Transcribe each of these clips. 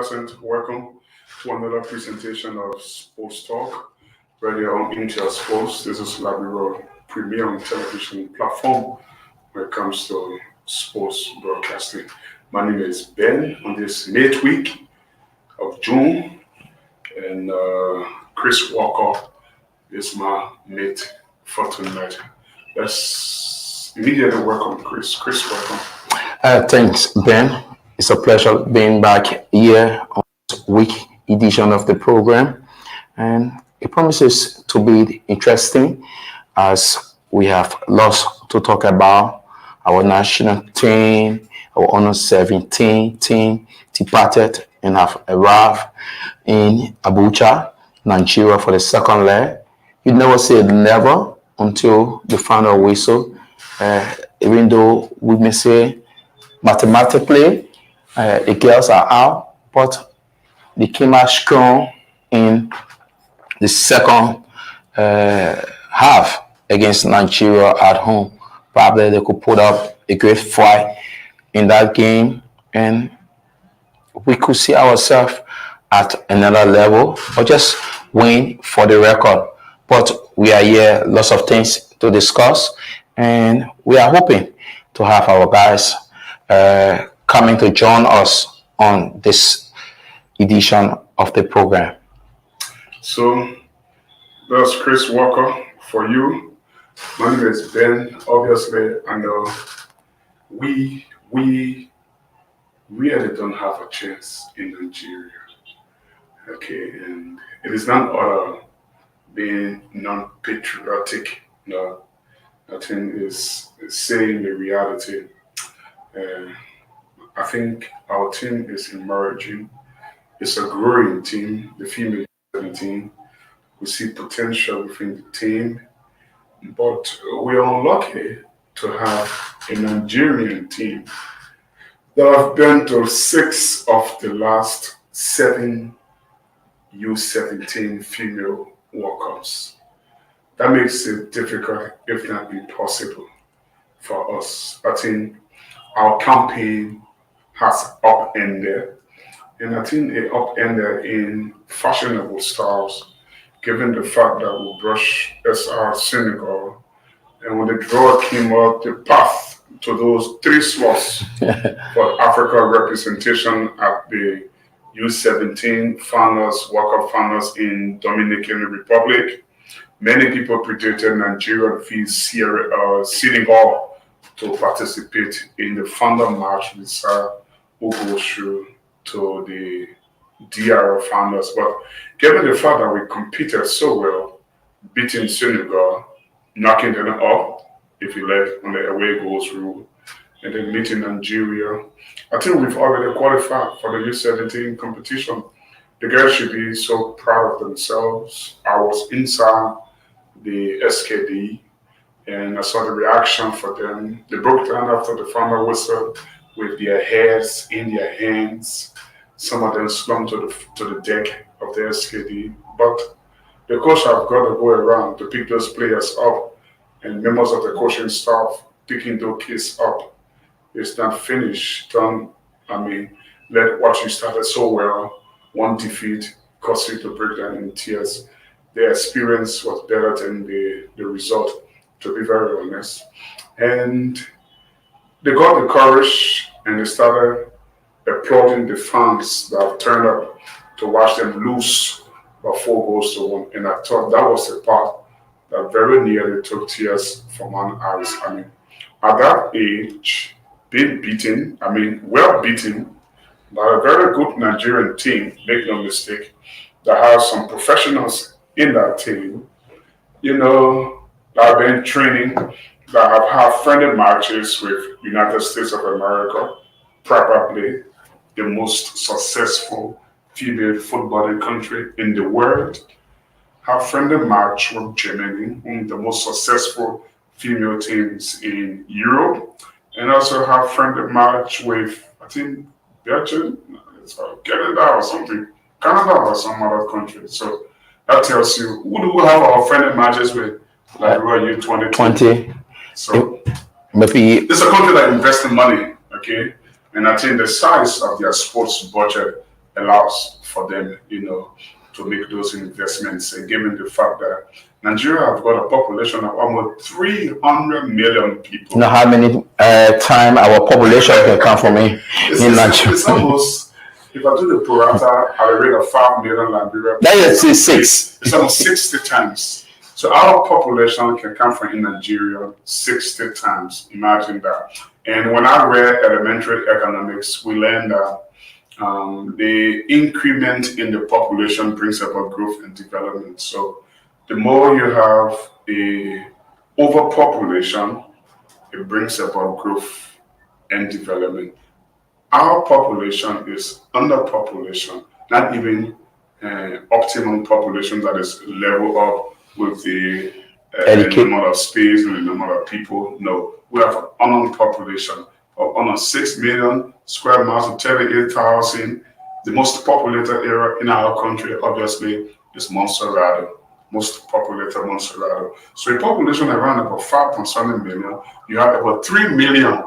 pleasant welcome to another presentation of Sports Talk radio on Intel Sports. This is Labiro premier on television platform when it comes to sports broadcasting. My name is Ben on this late week of June, and Chris Walker is my mate for tonight. Let's immediately welcome Chris. Chris, welcome. Thanks, Ben. It's a pleasure being back here on this week edition of the program, and it promises to be interesting as we have lots to talk about. Our national team, our under 17 team, departed and have arrived in Abuja, Nigeria for the second leg. You never say never until the final whistle, even though we may say mathematically the girls are out, but they came out strong in the second half against Nigeria at home. Probably they could put up a great fight in that game, and we could see ourselves at another level or just win for the record. But we are here, lots of things to discuss, and we are hoping to have our guys coming to join us on this edition of the program. So that's Chris Walker for you. My name is Ben, obviously, and we really don't have a chance in Nigeria. Okay, and it is not other being non-patriotic. No, I think is saying the reality. I think our team is emerging. It's a growing team, the female team. We see potential within the team, but we are unlucky to have a Nigerian team that have been to 6 of the last 7 U17 female World Cups. That makes it difficult, if not impossible, for us. I think our campaign has upended, and I think it upended in fashionable styles, given the fact that we brushed SR Senegal, and when the draw came out, the path to those 3 slots for Africa representation at the U17 finals, World Cup finals in Dominican Republic. Many people predicted Nigeria to face Senegal to participate in the final match with who goes through to the DR finals. But given the fact that we competed so well, beating Senegal, knocking them up, if you like, on the away goals rule, and then meeting Nigeria, I think we've already qualified for the U17 competition. The girls should be so proud of themselves. I was inside the SKD, and I saw the reaction for them. They broke down after the final whistle with their heads in their hands. Some of them slumped to the deck of the SKD. But the coach have got to go around to pick those players up, and members of the coaching staff picking those kids up. It's not finished. Let what you started so well, one defeat caused you to break down in tears. The experience was better than the result, to be very honest. And they got the courage and they started applauding the fans that have turned up to watch them lose by 4-1. And I thought that was the part that very nearly took tears from my eyes. At that age, being beaten, well beaten by a very good Nigerian team, make no mistake, that has some professionals in that team, that have been training, that have had friendly matches with United States of America, probably the most successful female footballing country in the world, have friendly match with Germany, one of the most successful female teams in Europe, and also have friendly match with, I think, Belgium, Canada or something, Canada or some other country. So that tells you who do we have our friendly matches with, like U20. So maybe it's a country that invests in money, okay? And I think the size of their sports budget allows for them, to make those investments. And given the fact that Nigeria have got a population of almost 300 million people. You know how many time our population can come from in Nigeria? It's almost, if I do the pro rata at a rate of 5 million Liberia, that is 6. It's almost 60 times. So our population can come from in Nigeria 60 times. Imagine that. And when I read elementary economics, we learned that the increment in the population brings about growth and development. So the more you have a overpopulation, it brings about growth and development. Our population is underpopulation, not even optimum population that is level up with the number of space and the number of people. No, we have an unknown population of almost 6 million square miles of 38,000. The most populated area in our country, obviously, is Montserrat. Most populated Montserrat. So a population around about 5.7 million, you have about 3 million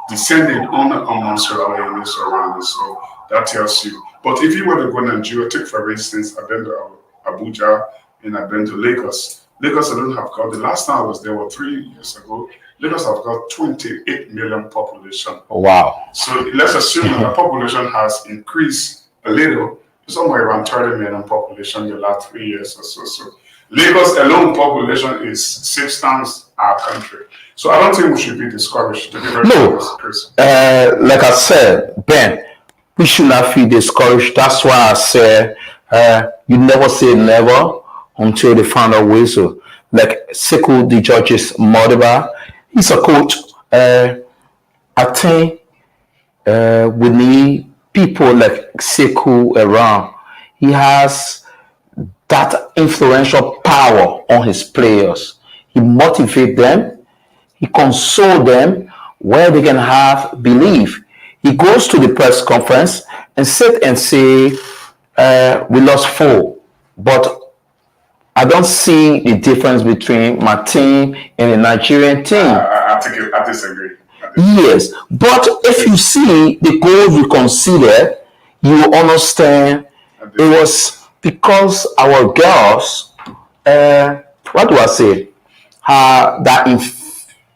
descending on Montserrat and its surroundings. So that tells you. But if you were to go to Nigeria, take for instance, I've been to Abuja and I've been to Lagos. Lagos alone have got, the last time I was there was 3 years ago, Lagos have got 28 million population. Wow. So let's assume that the population has increased a little, somewhere around 30 million population in the last 3 years or so. So Lagos alone population is 6 times our country. So I don't think we should be discouraged. To be very honest. Like I said, Ben, we should not feel discouraged. That's why I said you never say never until the final whistle. Like Sekou the George's Modiba, he's a coach. I think we need people like Sekou around. He has that influential power on his players. He motivates them. He consoles them where they can have belief. He goes to the press conference and sit and say, we lost 4. But I don't see the difference between my team and the Nigerian team. I disagree. Yes, but if you see the goals we considered, you understand it was because our girls, what do I say,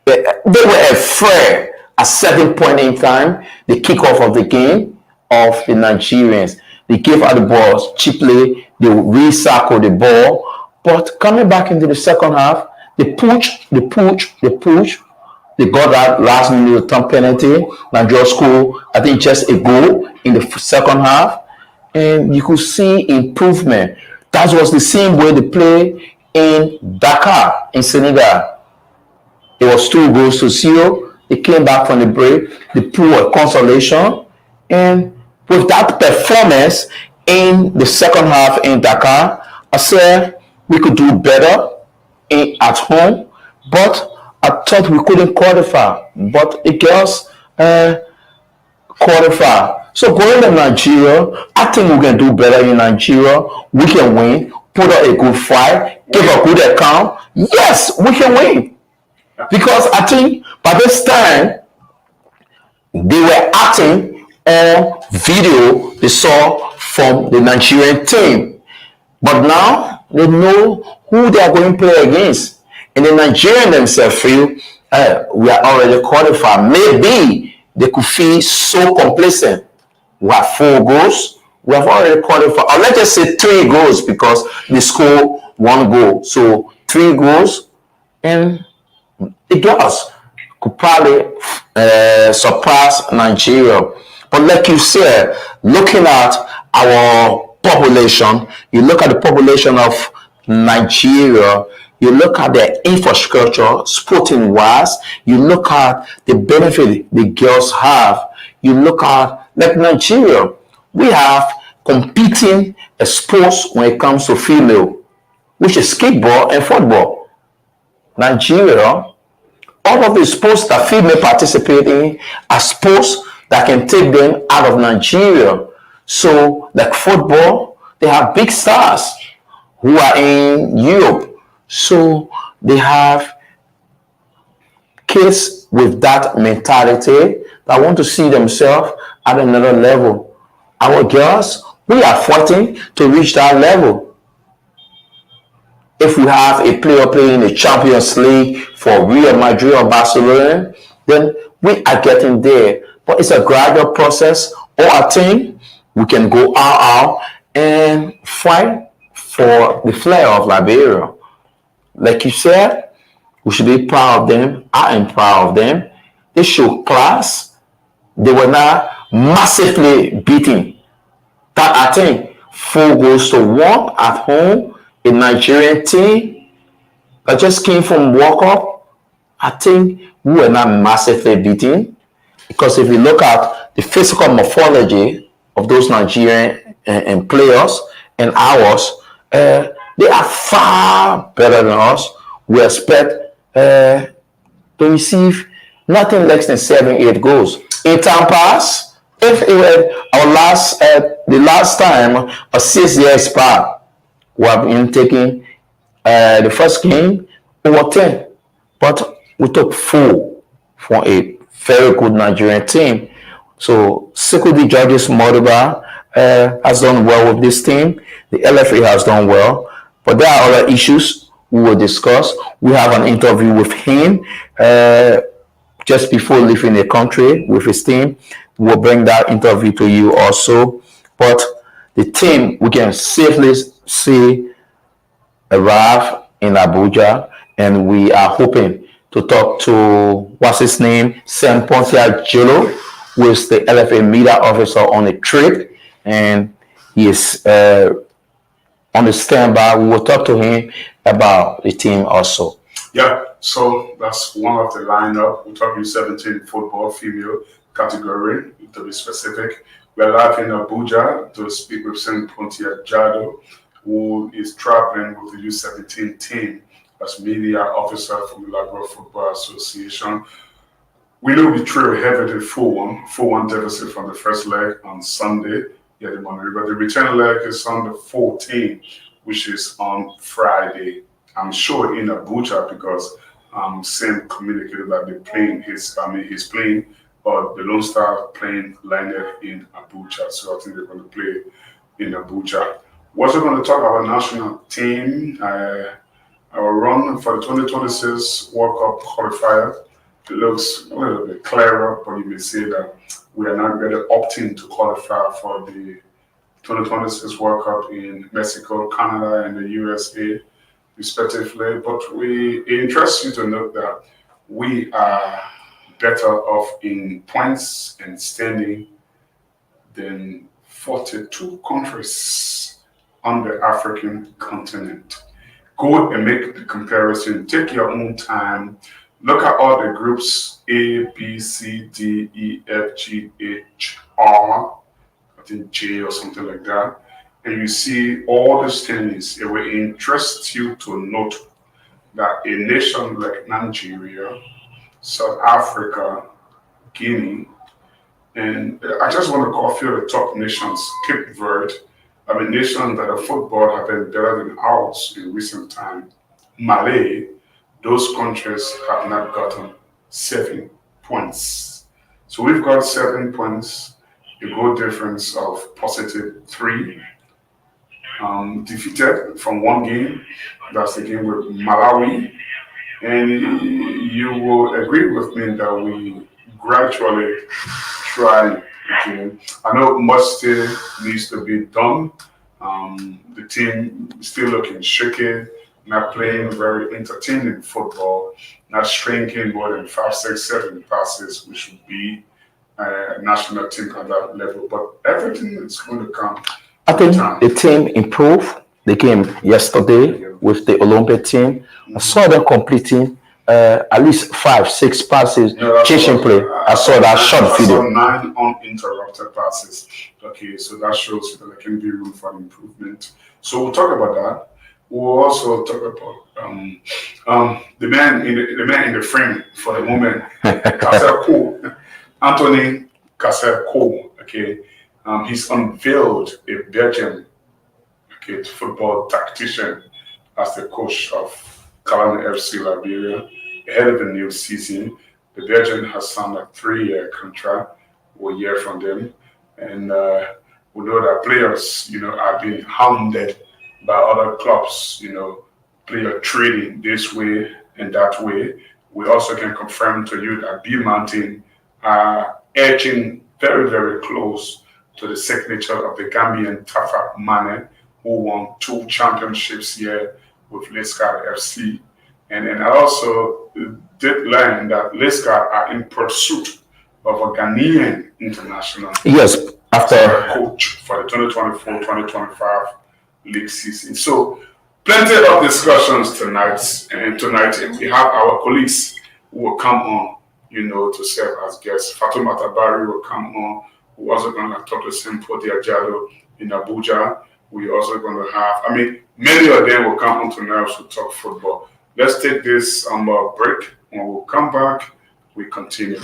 they were afraid at certain point in time, the kickoff of the game of the Nigerians. They gave out the balls cheaply, they recycle the ball. But coming back into the second half, they push. They got that last minute return penalty. Nigeria scored, I think, just a goal in the second half. And you could see improvement. That was the same way they played in Dakar, in Senegal. It was 2-0. They came back from the break. They proved a consolation. And with that performance in the second half in Dakar, I said we could do better at home. But I thought we couldn't qualify. But the girls qualify. So going to Nigeria, I think we can do better in Nigeria. We can win. Put up a good fight. Give a good account. Yes, we can win. Because I think by this time, they were acting on video they saw from the Nigerian team. But now they know who they are going to play against. And the Nigerians themselves feel we are already qualified. Maybe they could feel so complacent. We have 4 goals. We have already qualified. Or let's just say 3 goals because they score 1 goal. So 3 goals. And the girls could probably surpass Nigeria. But like you said, looking at our population, you look at the population of Nigeria, you look at the infrastructure, sporting wise, you look at the benefit the girls have, you look at, like Nigeria, we have competing sports when it comes to female, which is kickball and football. Nigeria, all of the sports that female participate in are sports that can take them out of Nigeria. So, like football, they have big stars who are in Europe. So, they have kids with that mentality that want to see themselves at another level. Our girls We are fighting to reach that level. If we have a player playing the Champions League for Real Madrid or Barcelona, then we are getting there. But it's a gradual process. Or I think we can go out and fight for the flair of Liberia. Like you said, we should be proud of them. I am proud of them. They show class. They were not massively beaten. That I think 4-1 at home, a Nigerian team that just came from World Cup. I think we were not massively beaten because if you look at the physical morphology of those Nigerian and players and ours, they are far better than us. We expect to receive nothing less than 7-8 goals. In time pass, if it were our the last time a 6 years back, we have been taking the first game over 10, but we took 4 from a very good Nigerian team. So Security Judges Modiba has done well with this team. The LFA has done well, but there are other issues we will discuss. We have an interview with him just before leaving the country with his team. We'll bring that interview to you also. But the team, we can safely say, arrive in Abuja, and we are hoping to talk to, what's his name, Sam Pontia Jolo, who is the LFA media officer on a trip, and he is on the standby. We will talk to him about the team also. Yeah, so that's one of the lineup. We're talking 17 football female category, to be specific. We're live in Abuja to speak with Sam Pontia Jado, who is traveling with the U17 team as media officer from the Liberia Football Association. We know we trail heavy to 4-1 deficit from the first leg on Sunday. Yeah, the Monday, but the return leg is on the 14th, which is on Friday. I'm sure in Abuja because Sam communicated that they're playing he's playing, but the Lone Star playing landed in Abuja. So I think they're going to play in Abuja. We're also going to talk about national team. Our run for the 2026 World Cup qualifier. It looks a little bit clearer, but you may say that we are not really opting to qualify for the 2026 World Cup in Mexico, Canada, and the USA, respectively. But we interest you to note that we are better off in points and standing than 42 countries on the African continent. Go and make the comparison. Take your own time. Look at all the groups A, B, C, D, E, F, G, H, R, I think J or something like that. And you see all the standings. It will interest you to note that a nation like Nigeria, South Africa, Guinea, and I just want to call a few of the top nations, Cape Verde, I mean, nations that are football have been better than ours in recent time. Malay, those countries have not gotten 7 points. So we've got 7 points, a goal difference of +3. Defeated from one game, that's the game with Malawi. And you will agree with me that we gradually try again. I know much still needs to be done. The team still looking shaky, not playing very entertaining football, not shrinking more than 5, 6, 7 passes, which would be a national team at that level. But everything is going to come. I think the team improved the game yesterday with the Olympic team. I saw them completing at least 5, 6 passes, chasing play. I saw that short video. 9 uninterrupted passes. Okay, so that shows that there can be room for improvement. So we'll talk about that. We'll also talk about the man in the frame for the moment, Cassel Cole, Anthony Cassel Cole. Okay, he's unveiled a Belgian football tactician as the coach of Kalani FC Liberia ahead of the new season. The Belgian has signed a 3-year contract. We'll hear from them. And We know that players, are being hounded by other clubs, player trading this way and that way. We also can confirm to you that B Mountain are edging very, very close to the signature of the Gambian Tafa Mane, who won 2 championships here with Lescar FC. And I also did learn that Lescar are in pursuit of a Ghanaian international Yes, after coach for the 2024-2025 league season. So plenty of discussions tonight, and we have our colleagues who will come on, to serve as guests. Fatuma Tabari will come on. We're also going to talk to Simpo Diajado in Abuja. We're also going to have, many of them will come on tonight to talk football. Let's take this break. When we come back, we continue.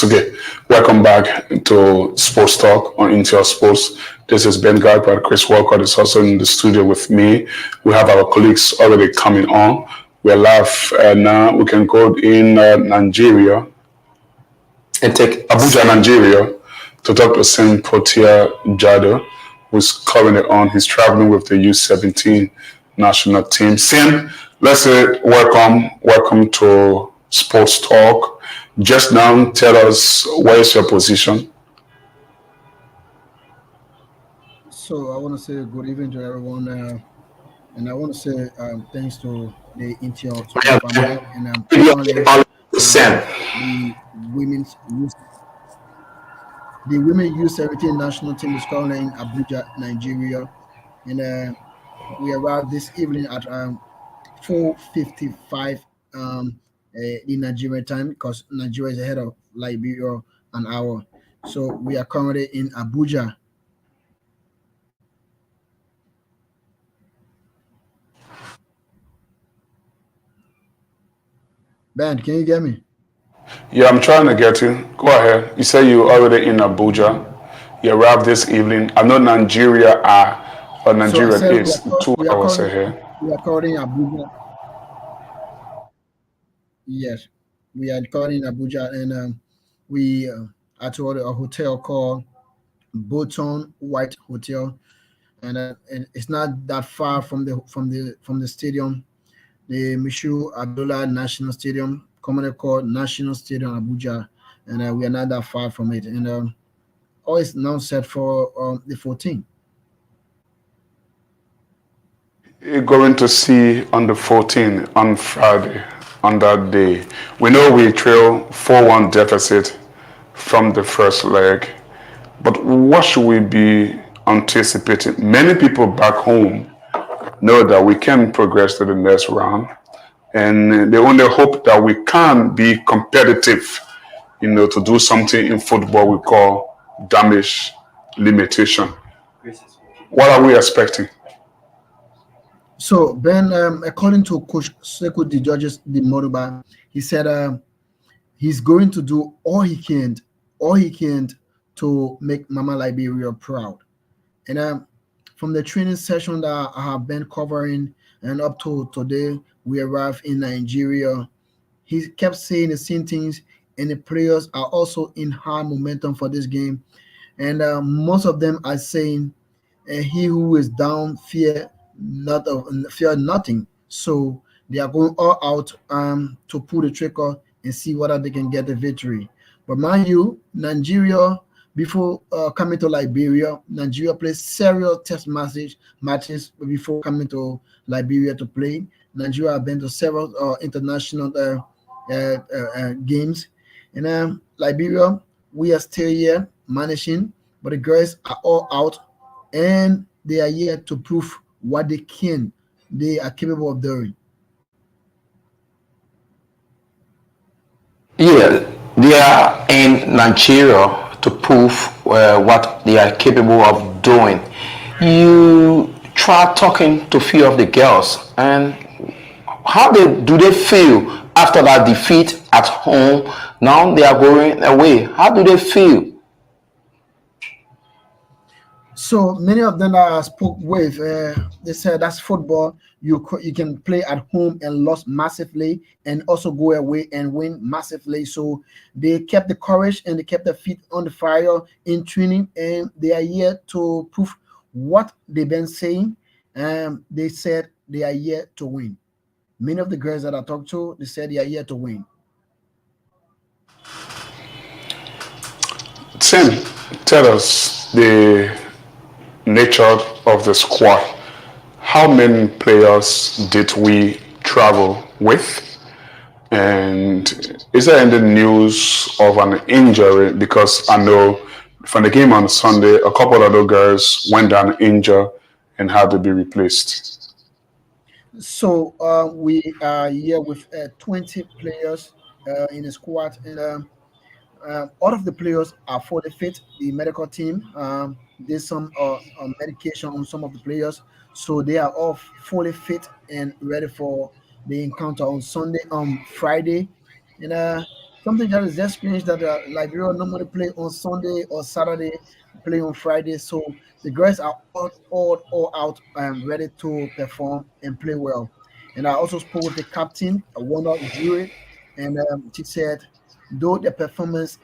Okay, welcome back to Sports Talk on Intel Sports. This is Ben Garpard. Chris Walcott is also in the studio with me. We have our colleagues already coming on. We're live now. We can go in Nigeria and take Abuja, Nigeria, to talk to Sim Potia Jado, who's currently on. He's traveling with the U17 national team. Sim, let's say welcome to Sports Talk. Just now, tell us what is your position. So I want to say good evening to everyone, and I want to say thanks to the Intel family and the women U17 national team is currently in Abuja, Nigeria, and we arrived this evening at 4:55 in Nigerian time, because Nigeria is ahead of Liberia an hour. So we are currently in Abuja. Ben, can you get me? Yeah, I'm trying to get you. Go ahead. You say you're already in Abuja. You arrived this evening. I know Nigeria is 2 hours ahead. We are currently in Abuja. Yes, we are currently in Abuja, and we are at a hotel called Bolton White Hotel, and it's not that far from the stadium, the Mishu Abdullah National Stadium, commonly called National Stadium Abuja, and we are not that far from it, and all is now set for the 14th. You're going to see on the 14th, on Friday, on that day. We know we trail 4-1 deficit from the first leg, but what should we be anticipating? Many people back home know that we can progress to the next round, and they only hope that we can be competitive, to do something in football we call damage limitation. What are we expecting? So Ben, according to Coach Sekou Dimoruba, he said he's going to do all he can to make Mama Liberia proud. And from the training session that I have been covering and up to today, we arrived in Nigeria. He kept saying the same things, and the players are also in high momentum for this game. And most of them are saying and he who is down fear nothing. So they are going all out to pull the trigger and see whether they can get the victory. But mind you, Nigeria, before coming to Liberia, Nigeria plays serious matches before coming to Liberia to play. Nigeria have been to several international games. And Liberia, we are still here managing, but the girls are all out and they are here to prove what they are capable of doing. Yeah, they are in Nigeria to prove what they are capable of doing. You try talking to few of the girls, and how they feel after that defeat at home? Now they are going away. How do they feel? So many of them that I spoke with, they said that's football. You can play at home and lost massively, and also go away and win massively. So they kept the courage and they kept their feet on the fire in training, and they are here to prove what they've been saying. They said they are here to win. Many of the girls that I talked to, they said they are here to win. Tim, tell us the nature of the squad. How many players did we travel with? And is there any news of an injury? Because I know from the game on Sunday, a couple of the girls went down injured and had to be replaced. So we are here with 20 players in the squad, and all of the players are fully fit. The medical team did some medication on some of the players, so they are all fully fit and ready for the encounter on Sunday, Friday. And something that is just strange that Liberia normally play on Sunday or Saturday, play on Friday. So the girls are all out and ready to perform and play well. And I also spoke with the captain, Wanda Jure, and she said though the performance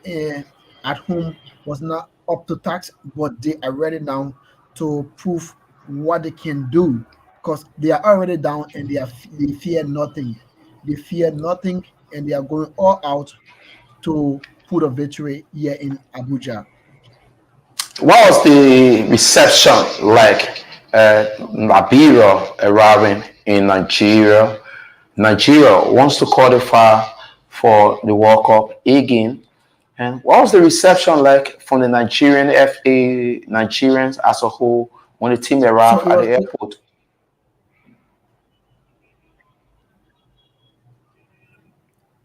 at home was not up to tax, but they are ready now to prove what they can do because they are already down and they fear nothing. They fear nothing and they are going all out to put a victory here in Abuja. What was the reception like? Liberia arriving in Nigeria. Nigeria wants to qualify for the World Cup again. And what was the reception like from the Nigerian FA, Nigerians as a whole, when the team So arrived at the airport?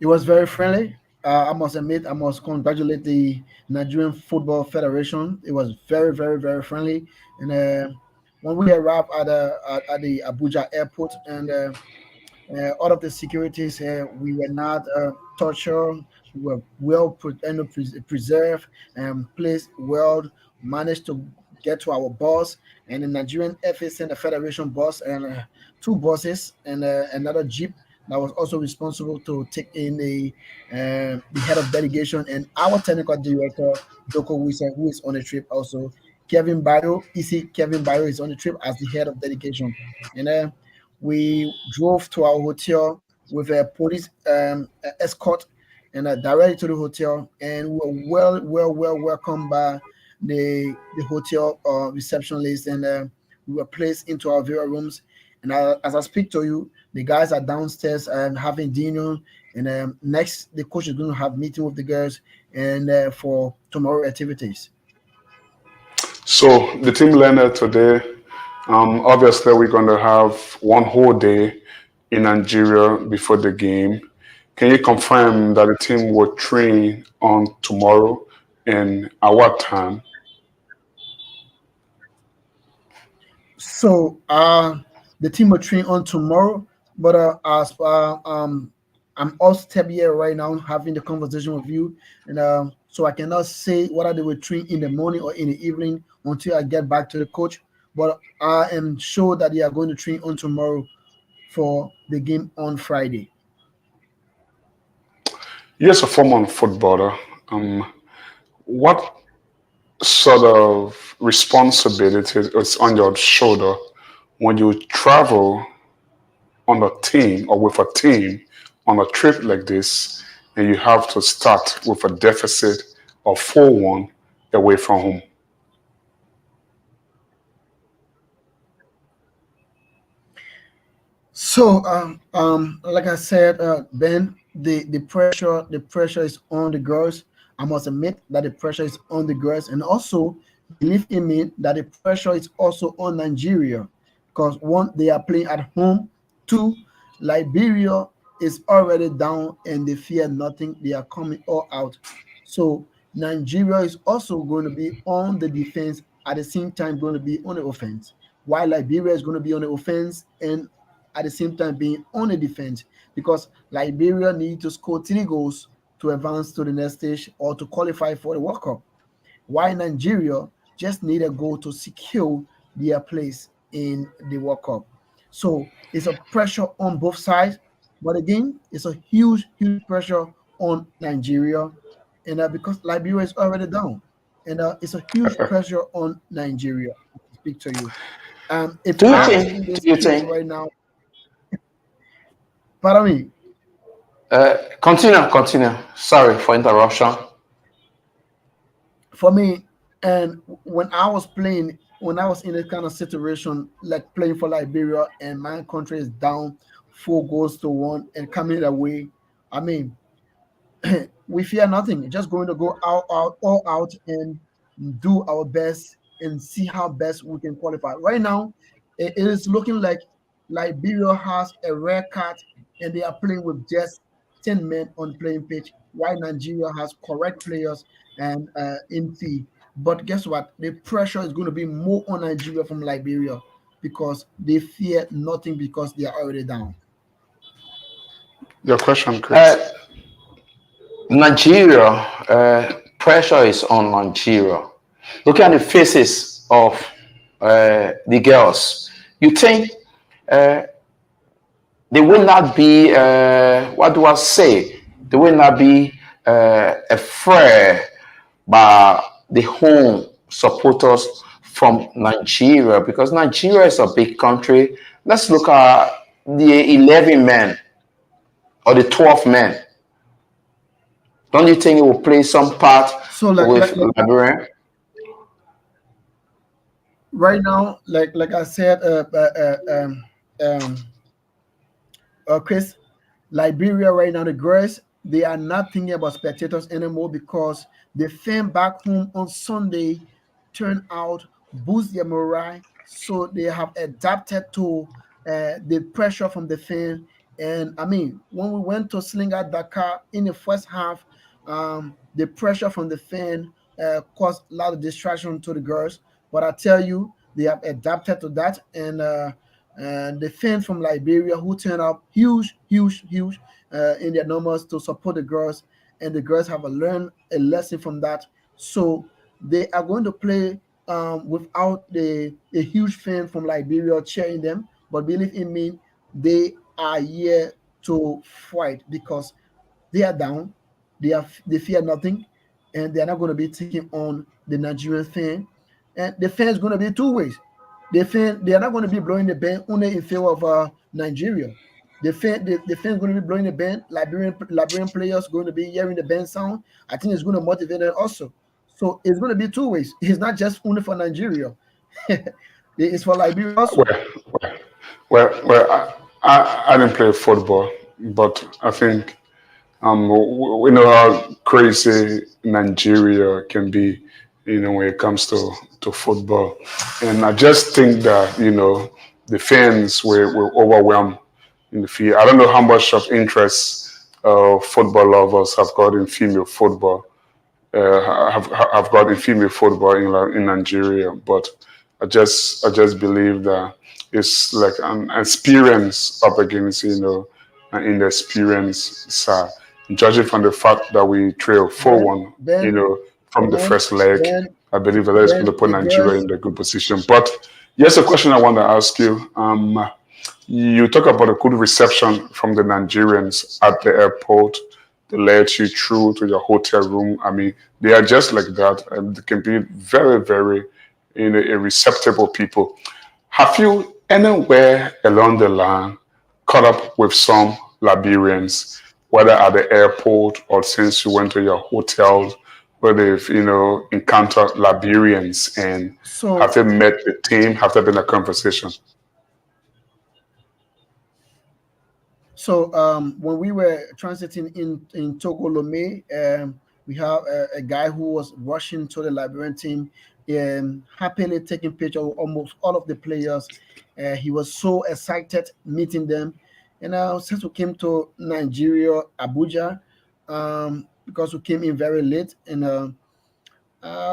it was very friendly. I must admit, I must congratulate the Nigerian Football Federation. It was very, very, very friendly. And when we arrived at the Abuja airport, and all of the securities, we were not tortured. We were preserved and placed well. Managed to get to our bus, and the Nigerian FA sent a federation bus and two buses and another jeep that was also responsible to take in the head of delegation and our technical director Doko Wisa, who is on the trip also. Kevin Bayo is on the trip as the head of delegation, and we drove to our hotel with a police escort and directly to the hotel, and we were well welcomed by the hotel receptionist, and we were placed into our various rooms. And as I speak to you, the guys are downstairs and having dinner. And next, the coach is going to have meeting with the girls and for tomorrow activities. So the team landed today. Obviously, we're going to have one whole day in Nigeria before the game. Can you confirm that the team will train on tomorrow and at what time? So the team will train on tomorrow, but as I'm all step here right now having the conversation with you, and so I cannot say whether they will train in the morning or in the evening until I get back to the coach. But I am sure that they are going to train on tomorrow for the game on Friday. Yes, a former footballer. What sort of responsibility is on your shoulder when you travel on a team or with a team on a trip like this, and you have to start with a deficit of 4-1 away from home? So, like I said, Ben, the pressure is on the girls. I must admit that the pressure is on the girls, and also believe in me that the pressure is also on Nigeria, because one, they are playing at home. Two, Liberia is already down and they fear nothing. They are coming all out. So Nigeria is also going to be on the defense at the same time going to be on the offense, while Liberia is going to be on the offense and at the same time being on the defense, because Liberia need to score 3 goals to advance to the next stage or to qualify for the World Cup. Why Nigeria just need a goal to secure their place in the World Cup. So it's a pressure on both sides, but again, it's a huge, huge pressure on Nigeria, and because Liberia is already down, and it's a huge pressure on Nigeria. To speak to you, if Do you I was think? in Do this you pitch think? right now, pardon me, Continue. Sorry for interruption. for me, and when I was playing, when I was in this kind of situation, like playing for Liberia, and my country is down 4 goals to 1 and coming away, I mean, we fear nothing. Just going to go all out, and do our best and see how best we can qualify. Right now, it is looking like Liberia has a red card and they are playing with just 10 men on playing pitch, while Nigeria has correct players and in fee. But guess what? The pressure is going to be more on Nigeria from Liberia, because they fear nothing because they are already down. Your question, Uh, Chris. Nigeria, pressure is on Nigeria. Look at the faces of the girls. You think uh, they will not be, what do I say? They will not be afraid by the home supporters from Nigeria, because Nigeria is a big country. Let's look at the 11 men or the 12 men. Don't you think it will play some part So with Liberian? right now, like I said, um, Chris, Liberia right now, the girls, they are not thinking about spectators anymore, because the fan back home on Sunday turn out, boost their morale, so they have adapted to the pressure from the fan. And I mean, when we went to Slinger Dakar in the first half, the pressure from the fan caused a lot of distraction to the girls. But I tell you, they have adapted to that, and the fans from Liberia who turned up huge, huge, huge in their numbers to support the girls, and the girls have learned a lesson from that. So they are going to play without the a huge fan from Liberia cheering them, but believe in me, they are here to fight, because they are down, they fear nothing, and they are not going to be taking on the Nigerian fan. And the fan is going to be two ways. They are not going to be blowing the band only in favor of Nigeria. The fan is going to be blowing the band. Liberian players going to be hearing the band sound. I think it's going to motivate them also. So it's going to be two ways. It's not just only for Nigeria. It's for Liberia Well, also. I didn't play football, but I think we know how crazy Nigeria can be, when it comes to football. And I just think that, the fans were overwhelmed in the field. I don't know how much of interest football lovers have got in female football, have got in female football in Nigeria, but I just believe that it's like an experience up against an inexperienced side. Judging from the fact that we trail four Ben, one, Ben, from the Ben, first leg, Ben, I believe that is going to Ben, put the Nigeria girls. in the good position. But yes, a question I want to ask you. You talk about a good reception from the Nigerians at the airport. they let you through to your hotel room. I mean, they are just like that, and they can be very, very, a receptible people. Have you anywhere along the line caught up with some Liberians, whether at the airport or since you went to your hotels, where they've encountered Liberians, and So have they met the team? Have there been a conversation? So when we were transiting in Togo Lomé, we have a guy who was rushing to the Liberian team, happily taking pictures of almost all of the players. He was so excited meeting them. And since we came to Nigeria, Abuja, because we came in very late, and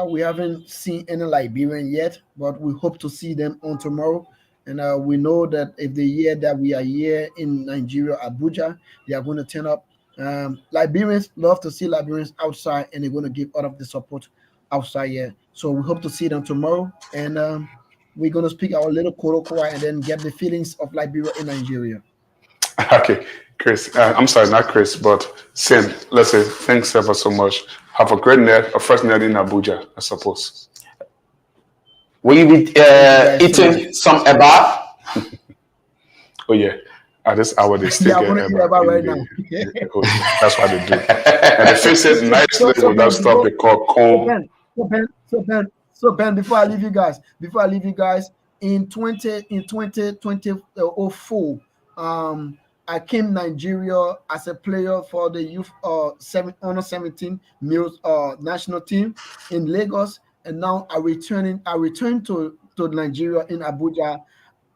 we haven't seen any Liberian yet, but we hope to see them on tomorrow. And we know that if they hear that we are here in Nigeria, Abuja, they are going to turn up. Liberians love to see Liberians outside, and they're going to give all of the support outside here. So we hope to see them tomorrow. And we're going to speak our little Korokwa and then get the feelings of Liberia in Nigeria. Okay, Chris. I'm sorry, not Chris, but Sin. Let's say thanks ever so much. Have a great night, a first night in Abuja, I suppose. Will you be eating some eba? Oh yeah, at this hour they still Yeah, I get want to eat Eba about in right the- now. in the hotel. That's what they do, and they fix it nicely So with that stuff they call comb. Ben, before I leave you guys, in 2004, I came Nigeria as a player for the youth under 17 males national team in Lagos, and now I returned to Nigeria in Abuja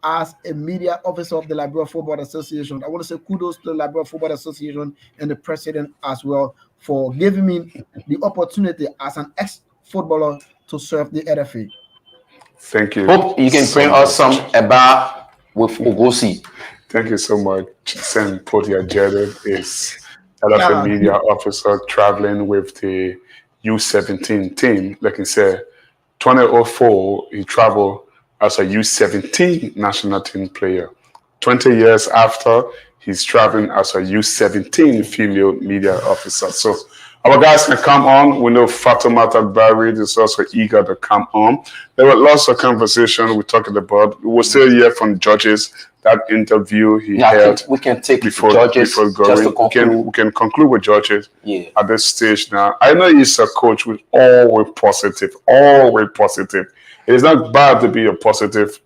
as a media officer of the Liberia Football Association. I want to say kudos to the Liberia Football Association and the president as well for giving me the opportunity as an ex-footballer to serve the LFA. Thank you. Hope you can so bring us much. some eba with Ogosi. Thank you so much. Sen Potia Jared is LFA media officer traveling with the U17 team. Like I said, 2004, he traveled as a U17 national team player. 20 years after, he's traveling as a U17 female media officer. So our guys can come on. We know Fatoumata Barry is also eager to come on. There were lots of conversation we talked about. We will still hear from Judges, that interview he Yeah, I held think we can take before Judges going. just to conclude. We can conclude with Judges Yeah. at this stage now. I know he's a coach with always positive, always positive. It is not bad to be a positive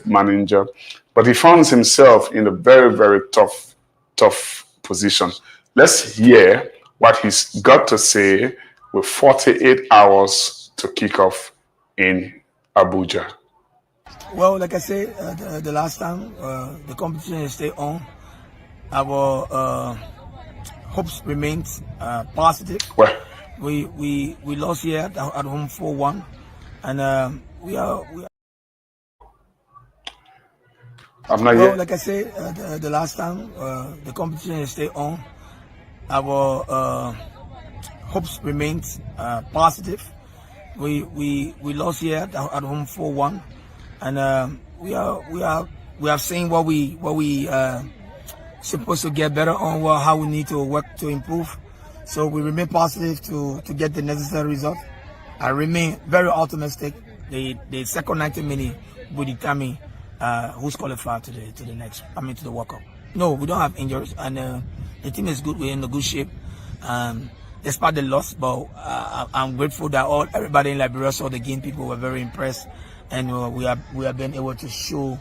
manager, but he finds himself in a very, very tough position. Let's hear what he's got to say with 48 hours to kick off in Abuja. Well, like I said, the last time, the competition is still on. Our hopes remains positive. Well, We lost here at home 4-1, and we are. I'm not Well, yet. like I said, the last time, the competition is still on. Our hopes remains positive. We lost here at home 4-1, and we have seen what we supposed to get better on, how we need to work to improve. So we remain positive to get the necessary result. I remain very optimistic. The second 90 minutes will determine who's qualified to the World Cup. No, we don't have injuries, and the team is good. We're in a good shape. Despite the loss, but I'm grateful that everybody in Liberia saw the game. People were very impressed, and we have been able to show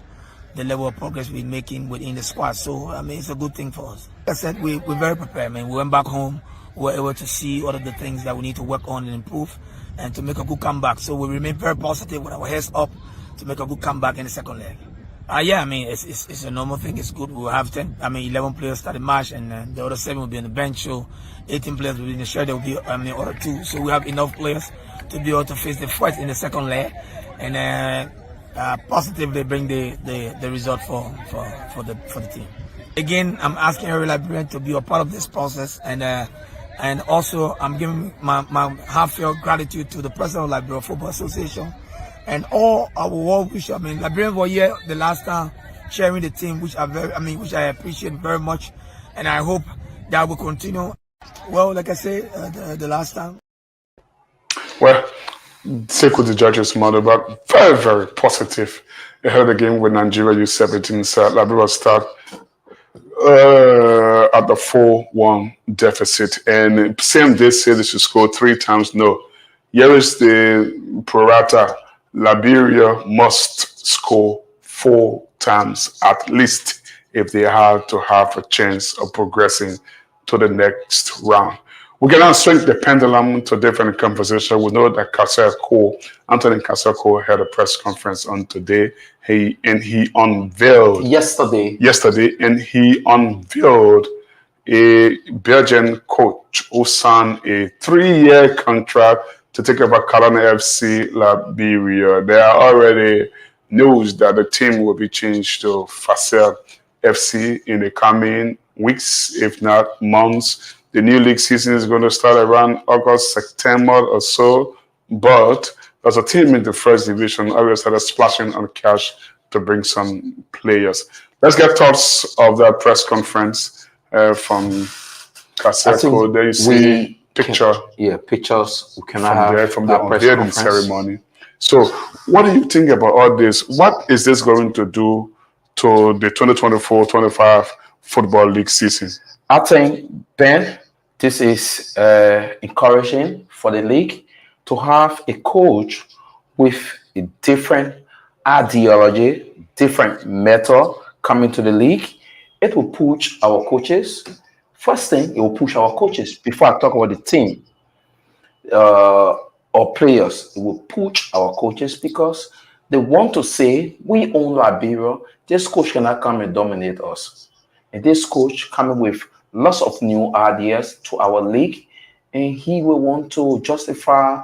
the level of progress we're making within the squad. So I mean, it's a good thing for us. Like I said, we're very prepared. Man, we went back home. We were able to see all of the things that we need to work on and improve, and to make a good comeback. So we remain very positive with our heads up to make a good comeback in the second leg. Yeah, I mean, it's a normal thing. It's good. We'll have 11 players starting match, and the other 7 will be on the bench. So 18 players will be in the shirt. There will be other 2. So we have enough players to be able to face the fight in the second leg, and positively bring the result for the team. Again, I'm asking every Liberian to be a part of this process, and also I'm giving my heartfelt gratitude to the president of Liberia Football Association and all our world wishes. I mean, Liberians were here the last time sharing the team, which I appreciate very much, and I hope that will continue. Well, like I said the last time, Well, stick with the judges' model, but very, very positive. They held the game with Nigeria U17, so Liberia start at the 4-1 deficit. And same day said they should score 3 times. No. Here is the prorata. Liberia must score 4 times at least if they have to have a chance of progressing to the next round. We can now swing the pendulum to different conversation. We know that Anthony Kaseko had a press conference on today. He unveiled Yesterday, and he unveiled a Belgian coach who signed a 3-year contract to take over Kalana FC Liberia. There are already news that the team will be changed to Facel FC in the coming weeks, if not months. The new league season is going to start around August, September or so. But as a team in the first division, always started splashing on cash to bring some players. Let's get thoughts of that press conference from Kaseko. There you see picture pictures. We cannot from have there from the that press unveiling conference. ceremony. So, what do you think about all this? What is this going to do to the 2024-25 football league season? I think, Ben, this is encouraging for the league to have a coach with a different ideology, different method coming to the league. It will push our coaches. First thing, it will push our coaches. Before I talk about the team or players, it will push our coaches because they want to say, we own Liberia. This coach cannot come and dominate us. And this coach coming with lots of new ideas to our league, and he will want to justify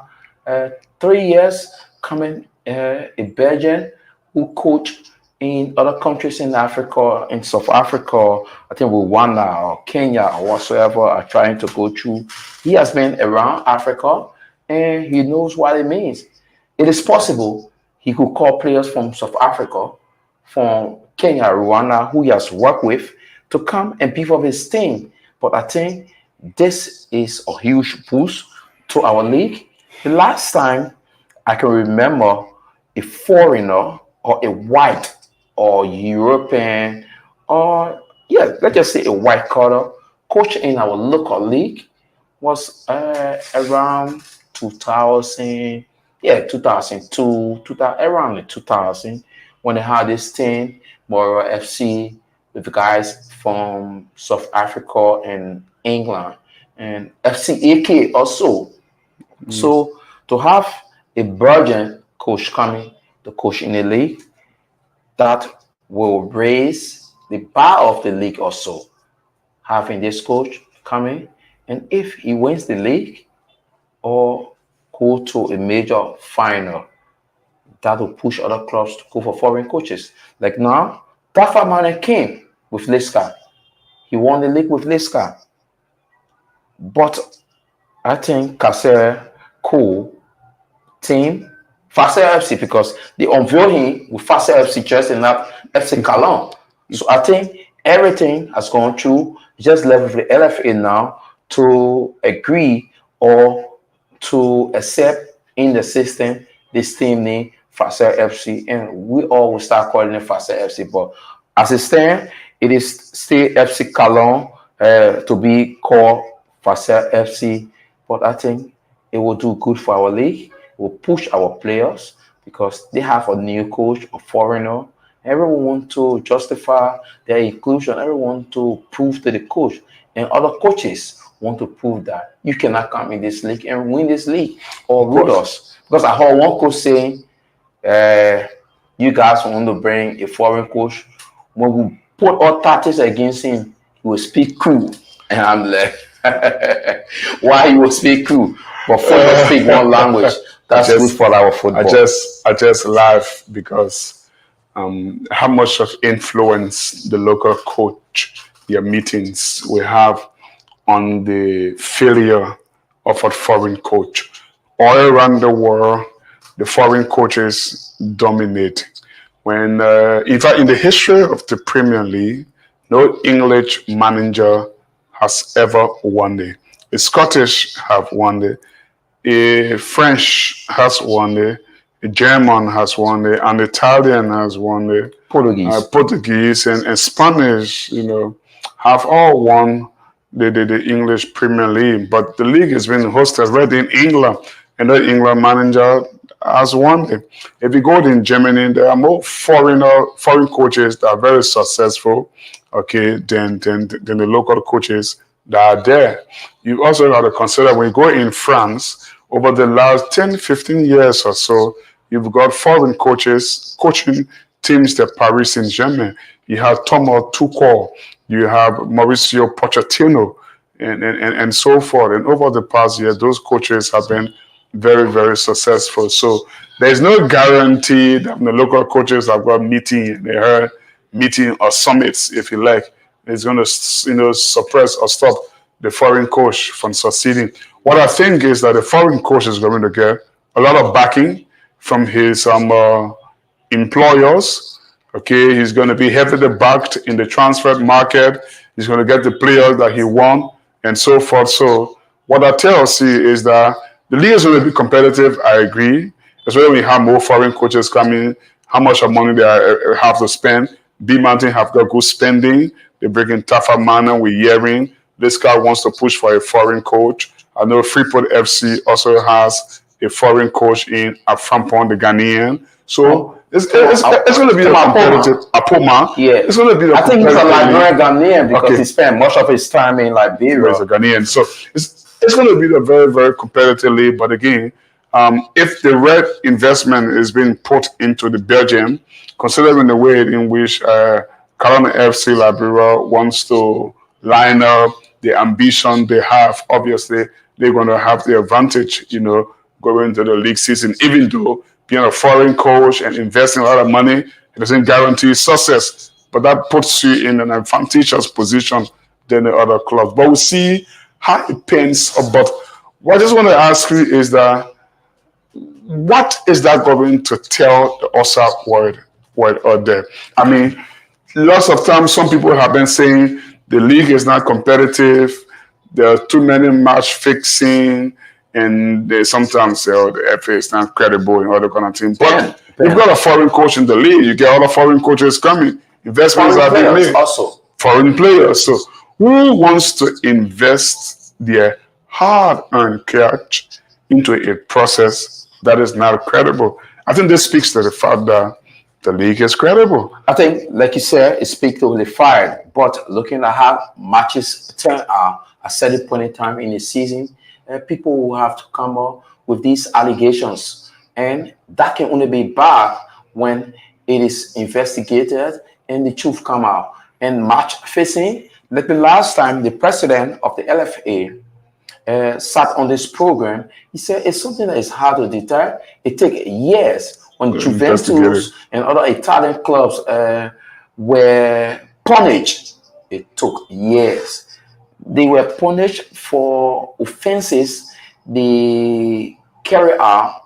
3 years coming a Belgian who coach in other countries in Africa, in South Africa, I think Rwanda or Kenya or whatsoever are trying to go through. He has been around Africa and he knows what it means. It is possible he could call players from South Africa, from Kenya, Rwanda, who he has worked with, to come and beef up his team. But I think this is a huge boost to our league. The last time I can remember a foreigner or a white or European or, let's just say a white collar coach in our local league was around 2000, 2002, around 2000 when they had this team, Moro FC, with the guys from South Africa and England and FC AK also. So to have a Belgian coach coming to coach in the league, that will raise the bar of the league also. Having this coach coming, and if he wins the league or go to a major final, that will push other clubs to go for foreign coaches. Like now, Tafa Mane came with Liska. He won the league with Liska. But I think Kasere cool team, Facel FC, because they unveiled him with Facel FC just and not FC Calon. So I think everything has gone through, just left with the LFA now to agree or to accept in the system this team name Facel FC, and we all will start calling it Facel FC. But as it stands, it is still FC Calon to be called Facel FC. But I think it will do good for our league. It will push our players because they have a new coach, a foreigner. Everyone wants to justify their inclusion. Everyone wants to prove to the coach. And other coaches want to prove that you cannot come in this league and win this league or root us. Because I heard one coach saying, you guys want to bring a foreign coach. When we put all tactics against him, he will speak Kru. And I'm like, why he will speak Kru? But football speak one language. That's good for our football. I just laugh because how much of influence the local coach, their meetings will have on the failure of a foreign coach. All around the world, the foreign coaches dominate. When, in fact, in the history of the Premier League, no English manager has ever won A Scottish have won it. A French has won it. A German has won it. An Italian has won it. Portuguese and Spanish, have all won the English Premier League. But the league has been hosted already in England, and the England manager has won it. If you go in Germany, there are more foreign coaches that are very successful, okay, than the local coaches that are there. You also have to consider when you go in France, over the last 10, 15 years or so, you've got foreign coaches coaching teams like Paris Saint-Germain. You have Thomas Tuchel, you have Mauricio Pochettino, and so forth. And over the past year, those coaches have been very, very successful. So there's no guarantee that the local coaches have got meeting or summits, if you like, is going to suppress or stop the foreign coach from succeeding. What I think is that the foreign coach is going to get a lot of backing from his employers. Okay, he's going to be heavily backed in the transfer market. He's going to get the players that he wants and so forth. So what that tells you is that the league is going to be competitive. I agree. Especially when you have more foreign coaches coming, how much of money they have to spend. B Mountain have got good spending. They bring in Tafa Mana. We're hearing this guy wants to push for a foreign coach. I know Freeport FC also has a foreign coach in Aframpon, the Ghanaian. So it's going to be a competitive Apoma. Yeah, it's going to be. I think he's a Liberian Ghanaian because he spent much of his time in Liberia. He's a Ghanaian, so it's going to be a very, very competitive league. But again, if the red investment is being put into the Belgium, considering the way in which Corona FC Liberia wants to line up, the ambition they have, obviously they're going to have the advantage, going into the league season, even though being a foreign coach and investing a lot of money, it doesn't guarantee success. But that puts you in an advantageous position than the other clubs. But we'll see how it pans. But what I just want to ask you is that what is that going to tell the OSAC world out there? I mean, lots of times some people have been saying the league is not competitive, there are too many match fixing, and they sometimes say, the FA is not credible and all that kind of thing. But you've got a foreign coach in the league, you get other forein coaches coming, investments are being made. Also foreign players. So who wants to invest their hard-earned cash into a process that is not credible? I think this speaks to the fact that the league is credible. I think, like you said, it speaks to the fact. But looking at how matches turn out at a certain point in time in the season, people will have to come up with these allegations. And that can only be bad when it is investigated and the truth come out. And match fixing, like the last time the president of the LFA sat on this program, he said it's something that is hard to deter. It takes years. When Juventus and other Italian clubs were punished, it took years. They were punished for offenses they carried out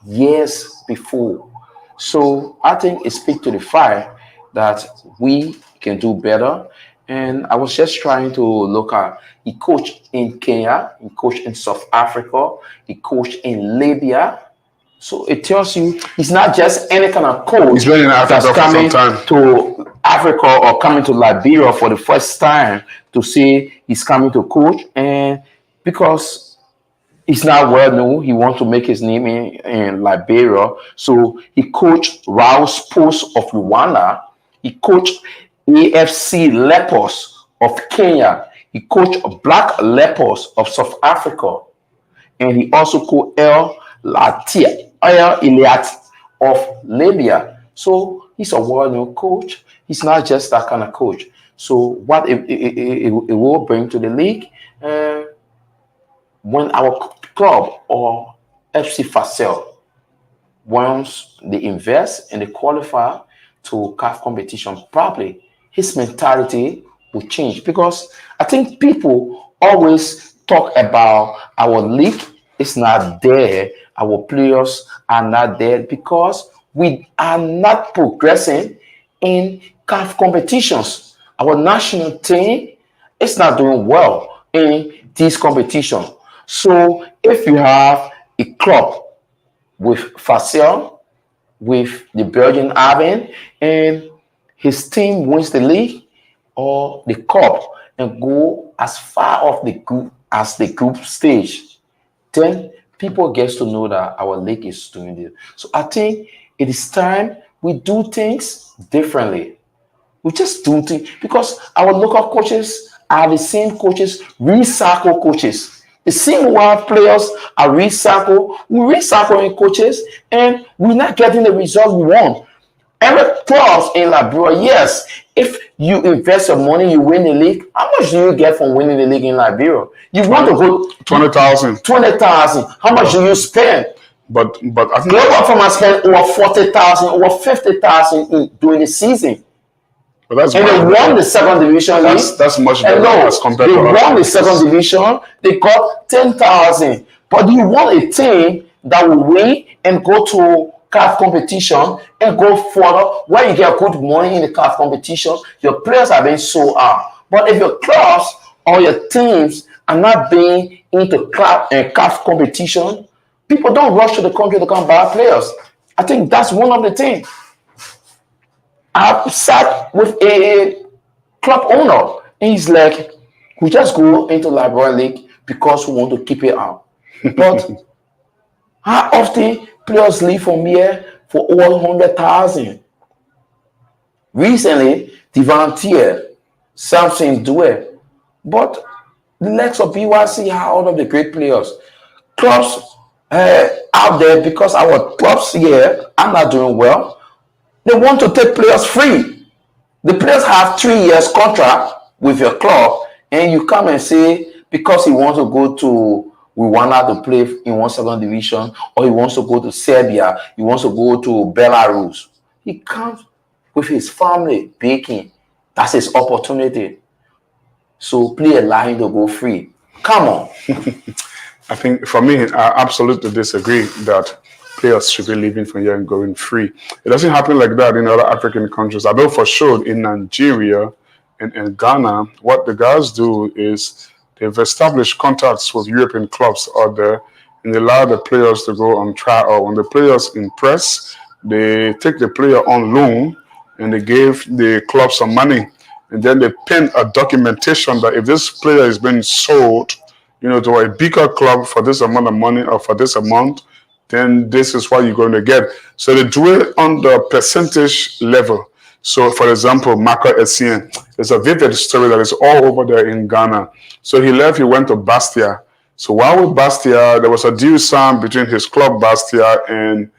years before. So I think it speaks to the fact that we can do better. And I was just trying to look at, he coached in Kenya, he coached in South Africa, he coached in Libya. So it tells you he's not just any kind of coach he's been in Africa that's coming to Africa or coming to Liberia for the first time to say he's coming to coach. And because he's not well known, he wants to make his name in Liberia. So he coached Raul Sports of Rwanda. He coached AFC Leopards of Kenya. He coached Black Leopards of South Africa. And he also coached El Iliad of Libya. So he's a well-known coach. He's not just that kind of coach. So what it will bring to the league when our club or FC Fasel, once they invest and they qualify to CAF competition properly, his mentality will change. Because I think people always talk about our league. It's not there. Our players are not there because we are not progressing in CAF competitions. Our national team is not doing well in this competition. So if you have a club with Facel, with the Belgian Army, and his team wins the league or the cup and go as far off the group as the group stage, then people get to know that our league is doing this. So I think it is time we do things differently. We just do things because our local coaches are the same coaches, recycle coaches. The same way players are recycle, we recycle in coaches, and we're not getting the result we want. Every clubs in Liberia, yes, if you invest your money, you win the league. How much do you get from winning the league in Liberia? You want to go 20,000. 20,000. How much do you spend? But I think Global Farmers spend over 40,000, over 50,000 during the season. but that's And they won the second division league. that's much And better no, as compared they to won the us. second division. They got 10,000. But you want a team that will win and go to CAF competition and go further where you get good money in the CAF competition. Your players are being sold out. But if your clubs or your teams are not being into CAF competition, people don't rush to the country to come buy players. I think that's one of the things. I sat with a club owner and he's like, we just go into Liberia League because we want to keep it out. But how often players leave from here for over 100,000? Recently, Divantier, Samson Due, but the likes of BYC are all of the great players. Clubs out there, because our clubs here are not doing well, they want to take players free. The players have 3 years contract with your club, and you come and say because he wants to go to Rwanda to play in 1 second division, or he wants to go to Serbia, he wants to go to Belarus. He comes with his family baking. That's his opportunity. So please allow him to go free. Come on. I think for me, I absolutely disagree that players should be leaving from here and going free. It doesn't happen like that in other African countries. I know for sure in Nigeria and in Ghana, what the guys do is they've established contacts with European clubs out there, and they allow the players to go on trial. When the players impress, they take the player on loan and they give the club some money. And then they pen a documentation that if this player is being sold, to a bigger club for this amount of money or for this amount, then this is what you're going to get. So they do it on the percentage level. So, for example, Marco Essien, there's a vivid story that is all over there in Ghana. So he left, he went to Bastia. So while with Bastia, there was a deal signed between his club Bastia and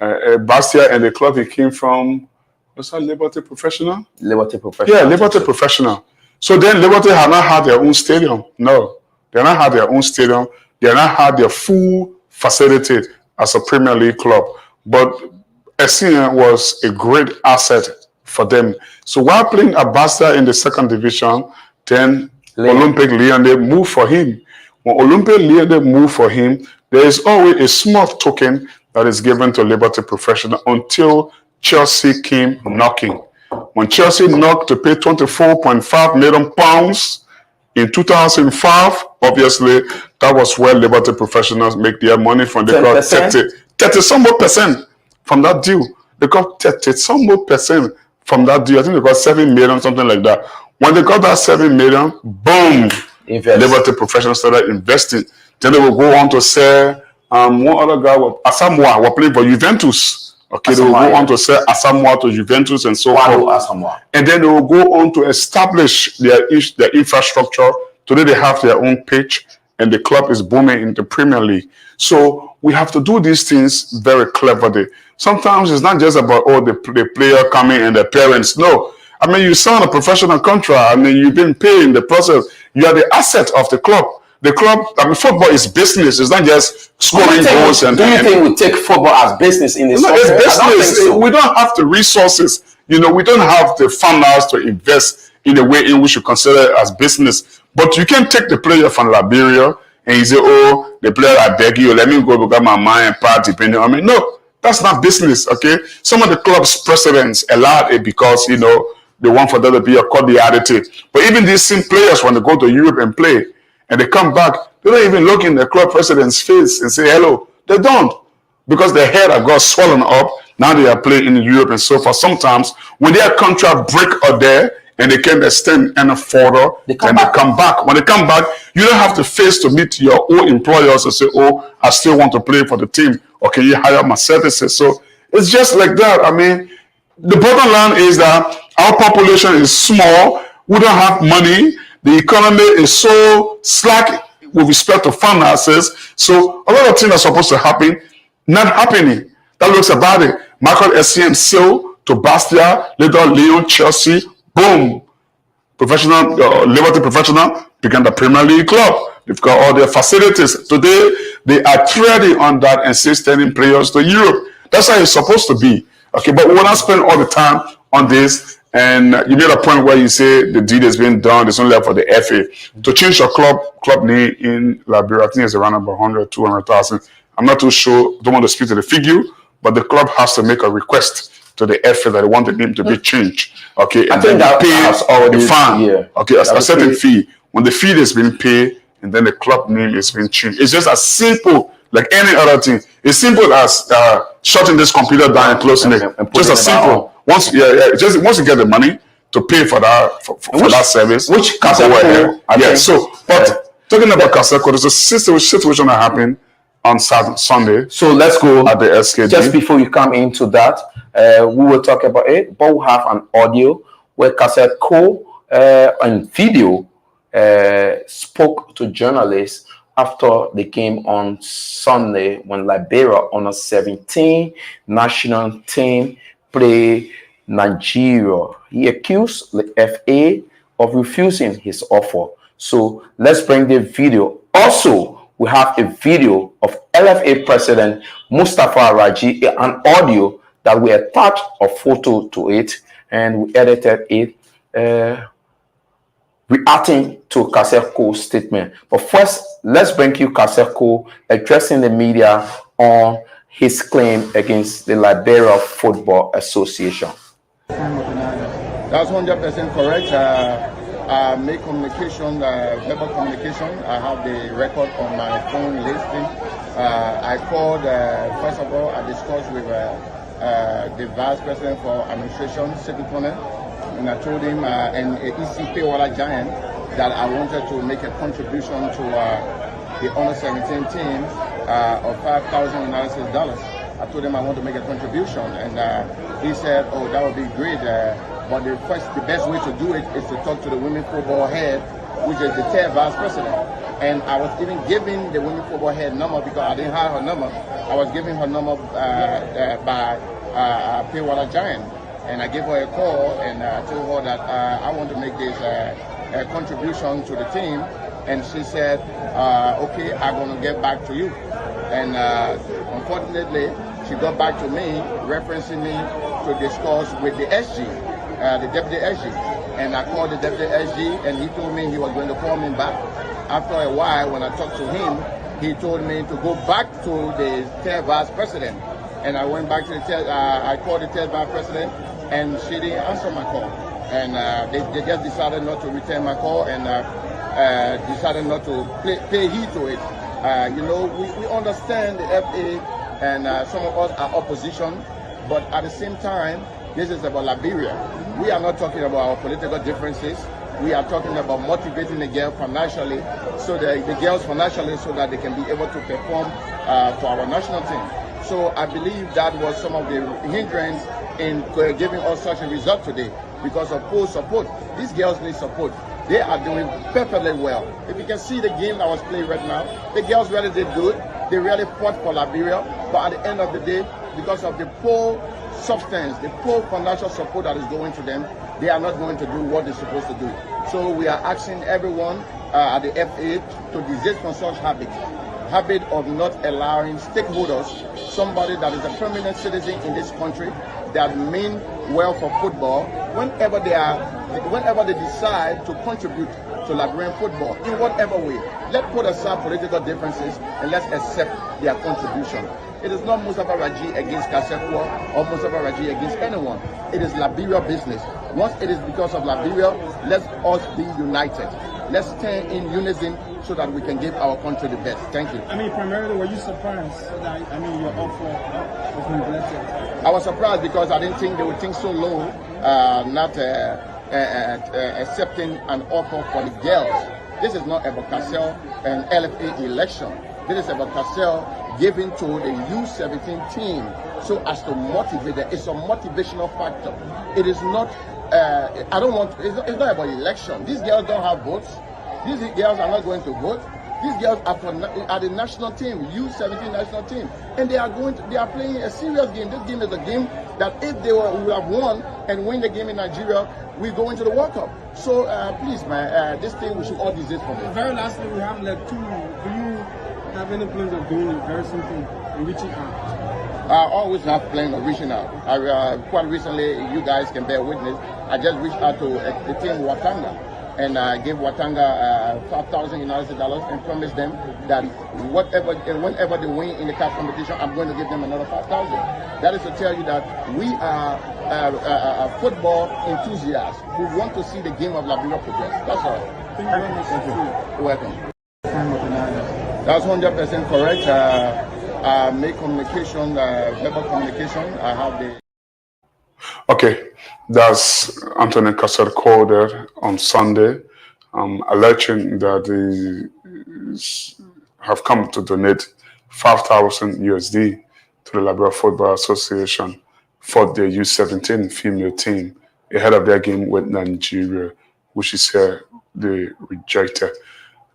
the club he came from. Was that Liberty Professional? Liberty Professional. Yeah, Liberty Professional. So then Liberty had not had their own stadium. No, they not had their own stadium. They not had their full facility as a Premier League club. But Essien was a great asset for them. So while playing at Bastia in the second division, then Olympique Lyon moved for him. When Olympique Lyon moved for him, there is always a small token that is given to Liberty Professional until Chelsea came knocking. When Chelsea knocked to pay £24.5 million in 2005, obviously that was where Liberty Professionals make their money from. They got 30 some more percent from that deal. They got 30 some more percent from that deal. I think they got 7 million, something like that. When they got that 7 million, boom, Liberty Professionals started investing. Then they will go on to sell one other guy, Asamoah, were playing for Juventus. Okay, they will go on to sell Asamoah to Juventus and so on. And then they will go on to establish their infrastructure. Today they have their own pitch and the club is booming in the Premier League. So we have to do these things very cleverly. Sometimes it's not just about, the player coming and the parents. No. I mean, you sign a professional contract. I mean, you've been paid in the process. You are the asset of the club. The club, football is business. It's not just scoring goals. Do you think we take football as business in this? No, it's business. We don't have the resources. We don't have the funders to invest in a way in which you consider it as business. But you can take the player from Liberia and you say, the player, I beg you, let me go because my mind part depending on me. No, that's not business, okay? Some of the club's presidents allowed it because, they want for there to be a cordiality. But even these same players, when they go to Europe and play, and they come back, they don't even look in the club president's face and say hello. They don't, because their head have got swollen up. Now they are playing in Europe and so forth. Sometimes when their contract break or there and they can extend any further, they come back. When they come back, you don't have to face to meet your own employers and say, oh, I still want to play for the team, or can you hire my services? So it's just like that. I mean, the bottom line is that our population is small. We don't have money. The economy is so slack with respect to finances. So a lot of things are supposed to happen, not happening. That looks about it. Michael Essien sale to Bastia, later Lyon, Chelsea, boom. Professional, Liberty Professional began the Premier League club. They've got all their facilities. Today, they are treading on that and still sending players to Europe. That's how it's supposed to be. Okay, but we will not spend all the time on this. And you made a point where you say the deed has been done. It's only left for the FA. To change your club name in Liberia, I think it's around about 100, 200,000. I'm not too sure. Don't want to speak to the figure, but the club has to make a request to the FA that they want the name to be changed. Okay, and then they pay the fine. Yeah. Okay, a certain fee. When the fee has been paid, and then the club name is being changed. It's just as simple like any other thing. It's simple as shutting this computer down and closing it. Just as simple. Once you get the money to pay for that for that service, which Kaseko, but talking about Kaseko, there's a situation that happened on Sunday. So let's go at the SKG. Just before you come into that, we will talk about it, but we have an audio where Kaseko and video spoke to journalists after the game on Sunday when Liberia under 17 national team play Nigeria. He accused the FA of refusing his offer. So let's bring the video. Also, we have a video of LFA President Mustafa Raji, an audio that we attached a photo to it, and we edited it, reacting to Kaseko's statement. But first, let's bring you Kaseko addressing the media on his claim against the Liberia Football Association. That's 100% correct. I make communication, verbal communication. I have the record on my phone listing. I called, first of all, I discussed with the Vice President for Administration, Sekitone, and I told him, and ECP Wala Giant, that I wanted to make a contribution to the under 17 team of $5,000. I told him I want to make a contribution, and he said, "Oh, that would be great. But the best way to do it is to talk to the women football head, which is the third vice president." And I was even giving the women football head number because I didn't have her number. I was giving her number by Paywalla Giant, and I gave her a call and I told her that I want to make this a contribution to the team, and she said, "Okay, I'm going to get back to you." And unfortunately, she got back to me, referencing me to discuss with the SG, the deputy SG. And I called the deputy SG, and he told me he was going to call me back. After a while, when I talked to him, he told me to go back to the third vice president. And I went back to the third, I called the third vice president, and she didn't answer my call. And they just decided not to return my call, and decided not to pay heed to it. You know, we understand the FA, and some of us are opposition, but at the same time, this is about Liberia. We are not talking about our political differences. We are talking about motivating the girls financially, so that the girls financially, so that they can be able to perform for our national team. So I believe that was some of the hindrance in giving us such a result today, because of full support. These girls need support. They are doing perfectly well. If you can see the game that was played right now, the girls really did good. They really fought for Liberia, but at the end of the day, because of the poor substance, the poor financial support that is going to them, they are not going to do what they're supposed to do. So we are asking everyone at the FA to desist from such habit of not allowing stakeholders, somebody that is a permanent citizen in this country, that mean well for football, whenever they decide to contribute to Liberian football in whatever way. Let's put aside political differences and let's accept their contribution. It is not Mustafa Raji against Kaseko or Mustafa Raji against anyone. It is Liberia business. Once it is because of Liberia, let us be united. let's stand in unison so that we can give our country the best. Thank you. I mean, primarily, were you surprised that, your offer was neglected? I was surprised because I didn't think they would think so low, not accepting an offer for the girls. This is not about Cassell and LFA election. This is about Cassell giving to the U17 team so as to motivate them. It's a motivational factor. It is not, it's not about election. These girls don't have votes. These girls are not going to vote. These girls are the national team, U17 national team, and they are playing a serious game. This game is a game that if they would have won and win the game in Nigeria, we go into the World Cup. So please, man, this thing we should all desist from it. Very lastly, we have like two. Do you have any plans of doing it very simple and reaching out? I always have plans of reaching out. Quite recently, you guys can bear witness, I just reached out to the team Watanga. And I gave Watanga $5,000 and promised them that whenever they win in the CAF competition, I'm going to give them another $5,000. That is to tell you that we are football enthusiasts who want to see the game of Liberia progress. That's all. Thank you very much. Thank you. You're welcome. That's 100% correct. I make communication, verbal communication. I have the. Okay, that's Anthony Cassell Calder on Sunday, alleging that they have come to donate 5,000 USD to the Liberia Football Association for the U17 female team ahead of their game with Nigeria, which is they rejected.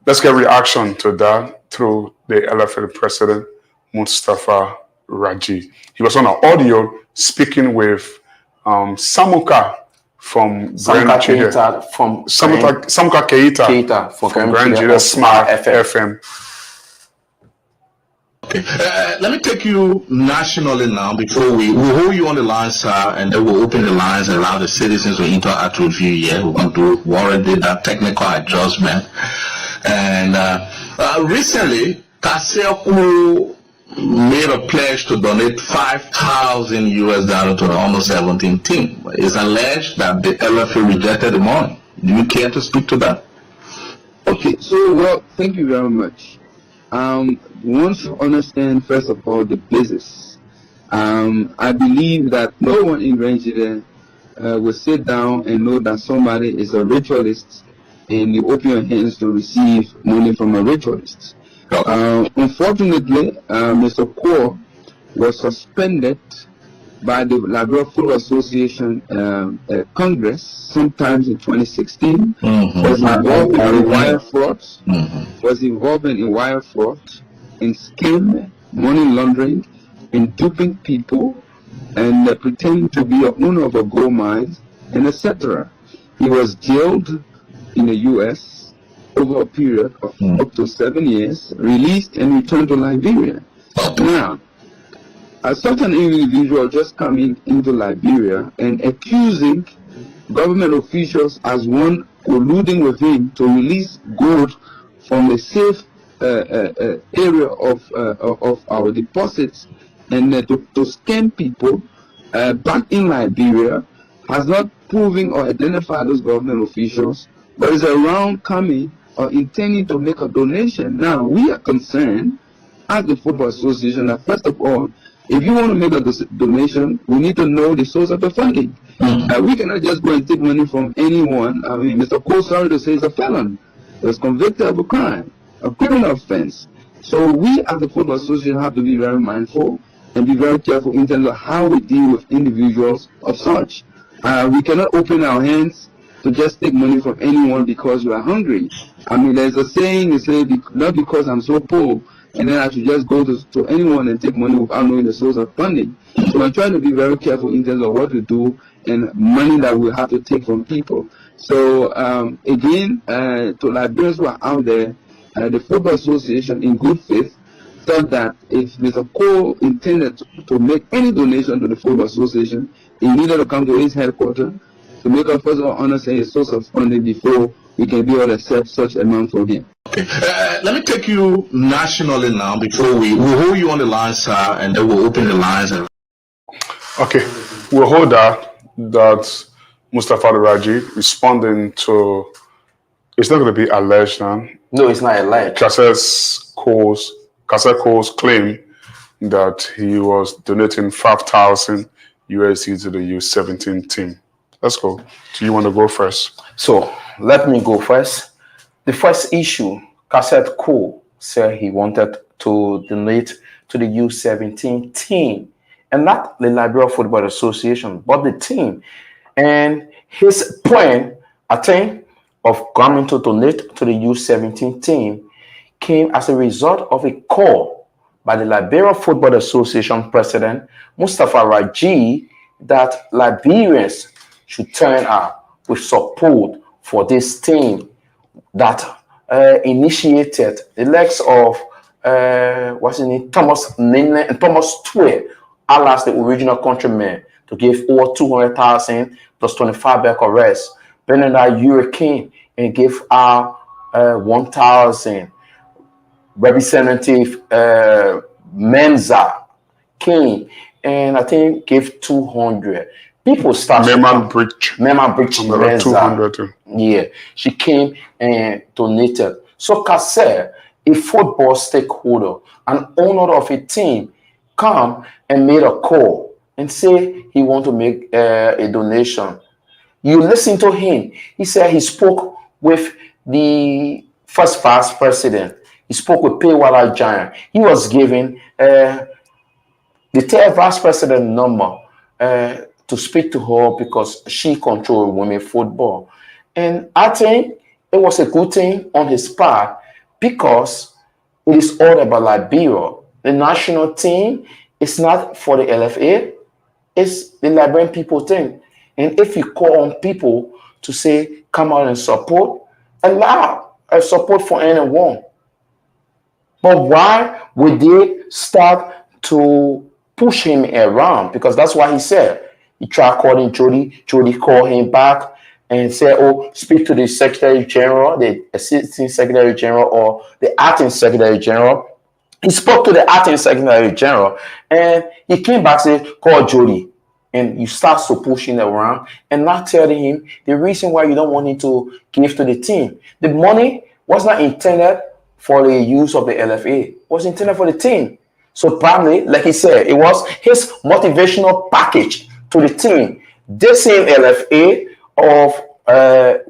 Let's get reaction to that through the LFA president, Mustafa Raji. He was on an audio speaking with Samuka from Samuka Keita from Grand Jida Smart FM. Okay. Let me take you nationally now before we'll hold you on the line, sir, and then we'll open the lines and allow the citizens to interact with you here. We're going to warrant that technical adjustment. And recently, Cassell made a pledge to donate $5,000 to the Under 17 team. It's alleged that the LFA rejected the money. Do you care to speak to that? Okay, so well, thank you very much. Once you understand, first of all, the basis, I believe that no one in Rangida will sit down and know that somebody is a ritualist and you open your hands to receive money from a ritualist. Unfortunately, Mr. Core was suspended by the Liberia Football Association Congress sometimes in 2016. Was involved in wire fraud. Was involved in wire fraud, in scheme, money laundering, in duping people, and pretending to be an owner of a gold mine, and etc. He was jailed in the U.S. over a period of up to 7 years, released and returned to Liberia. Now, such an individual just coming into Liberia and accusing government officials as one colluding with him to release gold from the safe area of our deposits and to scam people back in Liberia has not proven or identified those government officials, but is around coming or intending to make a donation. Now, we are concerned as the Football Association that first of all, if you want to make a donation, we need to know the source of the funding. We cannot just go and take money from anyone. I mean, Mr. Cole, sorry to say, is a felon. He was convicted of a crime, a criminal offense. So we as the Football Association have to be very mindful and be very careful in terms of how we deal with individuals of such. We cannot open our hands to just take money from anyone because you are hungry. I mean, there's a saying, they say, not because I'm so poor, and then I should just go to anyone and take money without knowing the source of funding. So I'm trying to be very careful in terms of what we do and money that we have to take from people. So again, to Liberians who are out there, the Football Association in good faith thought that if Mr. Cole intended to make any donation to the Football Association, he needed to come to his headquarters to make a first of all understand his source of funding before we can be able to accept such amount from him. Okay. Let me take you nationally now before we'll hold you on the line, sir, and then we'll open the lines. Okay, we'll hold that Mustafa Raji responding to It's not going to be alleged now. No, it's not alleged. Cassette Coles claim that he was donating 5,000 USD to the U17 team. Let's go. Do you want to go first? So let me go first. The first issue, Cassette Cole said he wanted to donate to the U17 team, and not the Liberia Football Association, but the team. And his plan, I think, of coming to donate to the U17 team came as a result of a call by the Liberia Football Association president, Mustafa Raji, that Liberians should turn out with support for this team that initiated the likes of what's his name, Thomas Twe, alias the original countryman, to give over 200,000 plus 25 back arrests. Bernard Hurricane and give out 1,000. Representative Menza King, and I think gave 200. People started. Meman Bridge. Menza. 200 too. Yeah, she came and donated. So Cassette, a football stakeholder, an owner of a team, come and made a call and say he want to make a donation. You listen to him. He said he spoke with the first vice president. He spoke with Paywala Giant. He was given the third vice president number to speak to her because she controlled women football. And I think it was a good thing on his part because it is all about Liberia. The national team is not for the LFA, it's the Liberian people thing. And if you call on people to say, come out and support, allow a support for anyone. But why would they start to push him around? Because that's what he said. He tried calling Jody. Jody called him back and said, oh, speak to the Secretary General, the Assistant Secretary General, or the Acting Secretary General. He spoke to the Acting Secretary General, and he came back and said, call Jody. And you start to pushing around and not telling him the reason why you don't want him to give to the team. The money was not intended for the use of the LFA. It was intended for the team. So probably, like he said, it was his motivational package to the team. This same LFA of the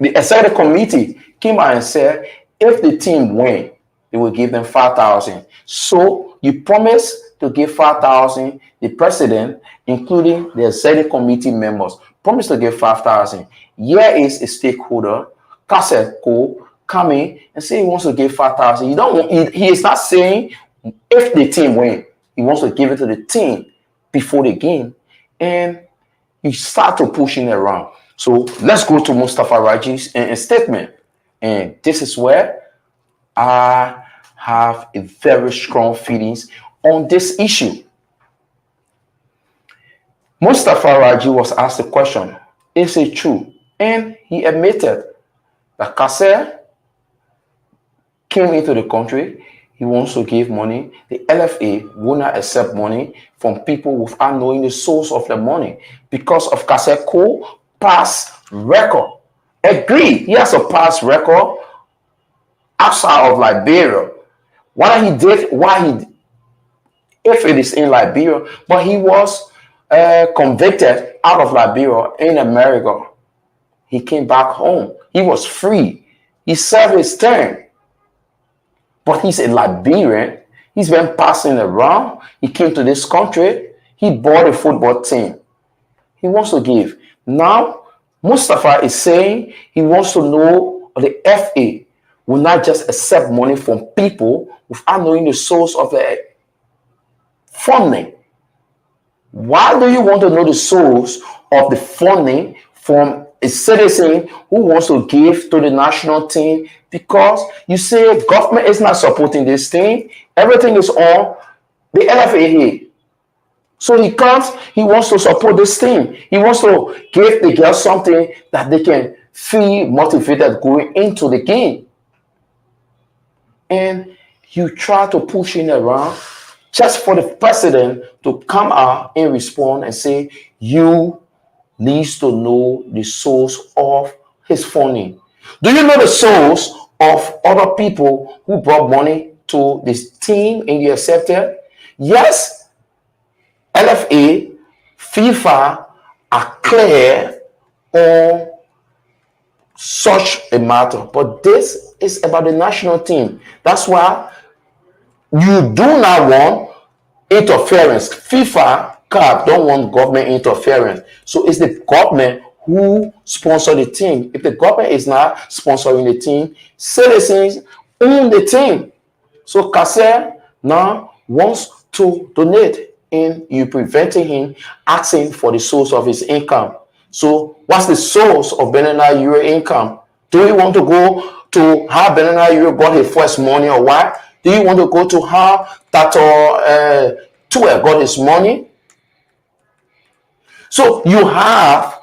executive committee came out and said, if the team win, they will give them 5,000. So you promise to give 5,000. The president, including the executive committee members, promised to give 5,000. Here is a stakeholder, Cassette Cole, coming and say he wants to give 5,000. You don't want. He is not saying if the team win. He wants to give it to the team before the game, and you start to pushing around. So let's go to Mustafa Raji's statement, and this is where I have a very strong feelings on this issue. Mustafa Raji was asked the question, is it true? And he admitted that Cassette came into the country, he wants to give money. The LFA will not accept money from people without knowing the source of the money because of Cassette Cole past record. Agree, he has a past record outside of Liberia. If it is in Liberia, but he was convicted out of Liberia in America. He came back home. He was free. He served his term. But he's a Liberian. He's been passing around. He came to this country. He bought a football team. He wants to give. Now, Mustafa is saying he wants to know the FA will not just accept money from people without knowing the source of the funding. Why do you want to know the source of the funding from a citizen who wants to give to the national team? Because you say government is not supporting this team. Everything is on the LFA. So he wants to support this team. He wants to give the girls something that they can feel motivated going into the game. And you try to push him around just for the president to come out and respond and say, you need to know the source of his funding. Do you know the source of other people who brought money to this team and you accepted? Yes, LFA, FIFA are clear on such a matter, but this is about the national team. That's why you do not want interference. FIFA, CAF don't want government interference. So it's the government who sponsor the team. If the government is not sponsoring the team, citizens own the team. So Kasser now wants to donate, and you preventing him asking for the source of his income. So what's the source of Benana Euro income? Do you want to go to how Benana Euro got his first money, or what? Do you want to go to how Tato Tue got his money? So you have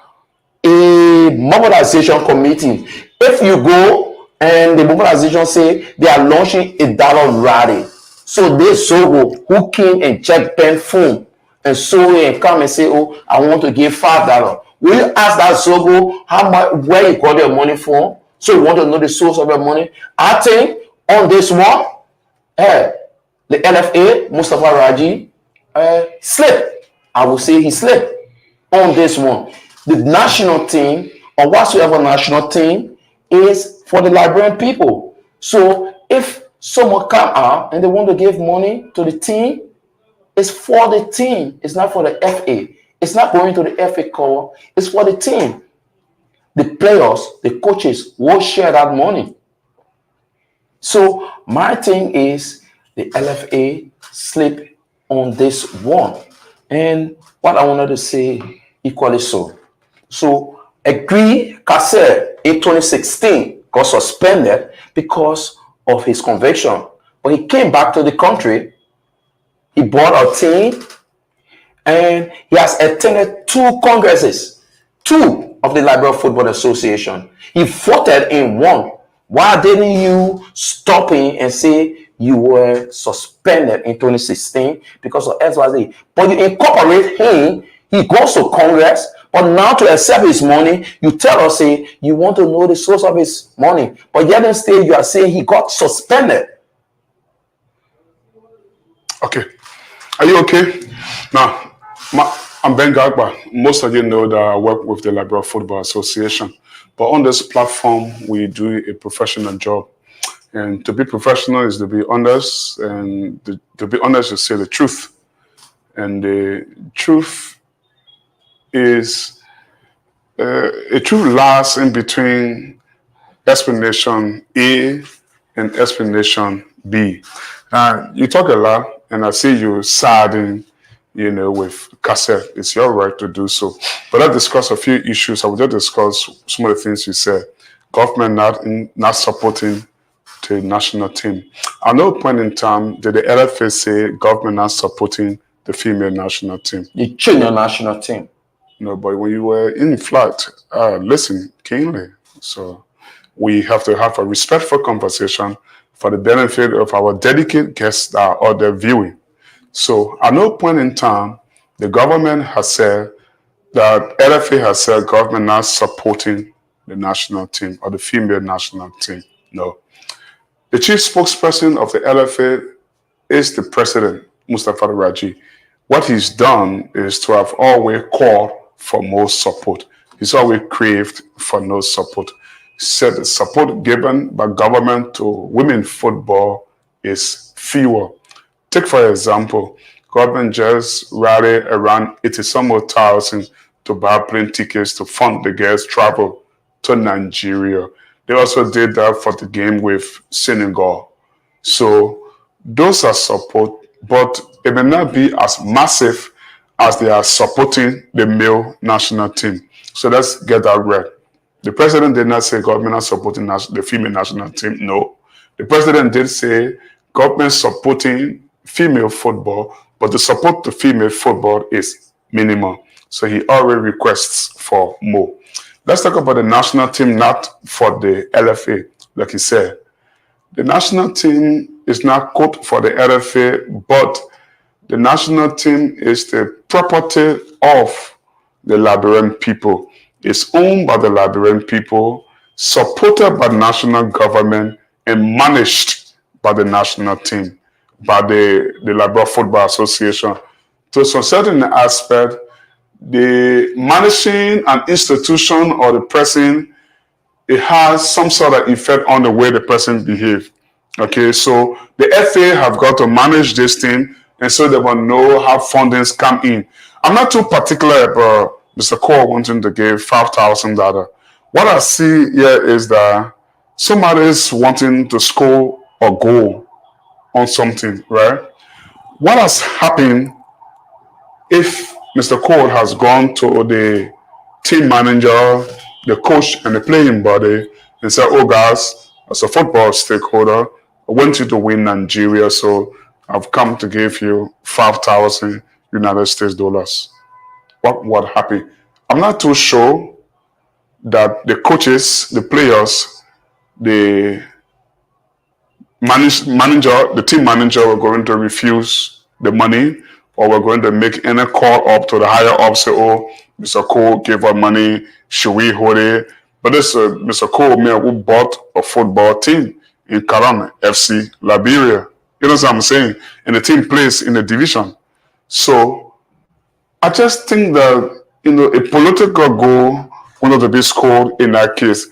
a mobilization committee. If you go and the mobilization say they are launching a dollar rally, so they Sogo who came and check Ben phone and so and come and say, oh, I want to give $5. Will you ask that Sogo how much, where you got your money from? So you want to know the source of your money? I think on this one, the LFA, Mustafa Raji, slipped. I will say he slipped on this one. The national team, or whatsoever national team, is for the Liberian people. So if someone come out and they want to give money to the team, it's for the team. It's not for the FA. It's not going to the FA core. It's for the team. The players, the coaches will share that money. So my thing is the LFA slip on this one. And what I wanted to say equally so. So Agree Kasser in 2016 got suspended because of his conviction. But he came back to the country. He bought a team and he has attended 2 congresses, 2 of the Liberal Football Association. He voted in 1. Why didn't you stop him and say you were suspended in 2016 because of XYZ? But you incorporate him, he goes to Congress, but now to accept his money, you tell us, say, you want to know the source of his money. But yet instead you are saying he got suspended. Okay. Are you okay? Now, I'm Ben Gagba. Most of you know that I work with the Liberal Football Association. But on this platform, we do a professional job. And to be professional is to be honest. And to be honest is to say the truth. And the truth is, a truth lies in between explanation A and explanation B. You talk a lot, and I see you siding, with Kasser. It's your right to do so. But I'll discuss a few issues. I will just discuss some of the things you said. Government not supporting the national team. At no point in time did the LFA say government not supporting the female national team. The junior national team. No, but when you were in flight, listen keenly. So we have to have a respectful conversation for the benefit of our dedicated guests that are out there viewing. So at no point in time, the government has said that LFA has said government not supporting the national team or the female national team. No. The chief spokesperson of the LFA is the president, Mustafa Raji. What he's done is to have always called for more support. He's always craved for no support. He said the support given by government to women football is fewer. Take for example, government just rallied around 80-some thousand to buy plane tickets to fund the girls' travel to Nigeria. They also did that for the game with Senegal. So those are support, but it may not be as massive as they are supporting the male national team. So let's get that right. The president did not say government not supporting the female national team. No. The president did say government supporting female football, but the support to female football is minimal. So he already requests for more. Let's talk about the national team, not for the LFA, like he said. The national team is not code for the LFA, but the national team is the property of the Liberian people. It's owned by the Liberian people. supported by the national government and managed by the national team, by the Liberia Football Association. To some certain aspect, the managing an institution or the person, it has some sort of effect on the way the person behaves. Okay, so the FA have got to manage this thing, and so they will know how fundings come in. I'm not too particular about Mr. Cole wanting to give $5,000. What I see here is that somebody is wanting to score a goal on something, right? What has happened if Mr. Cole has gone to the team manager, the coach, and the playing body and said, oh guys, as a football stakeholder, I want you to win Nigeria, so I've come to give you 5,000 United States dollars. What would happen? I'm not too sure that the coaches, the players, the manager, the team manager were going to refuse the money, or we're going to make any call up to the higher up, say, oh, Mr. Cole gave us money, should we hold it? But this Mr. Cole, man, who bought a football team in Karan FC, Liberia. You know what I'm saying? And the team plays in the division. So I just think that, a political goal wanted to be scored in that case.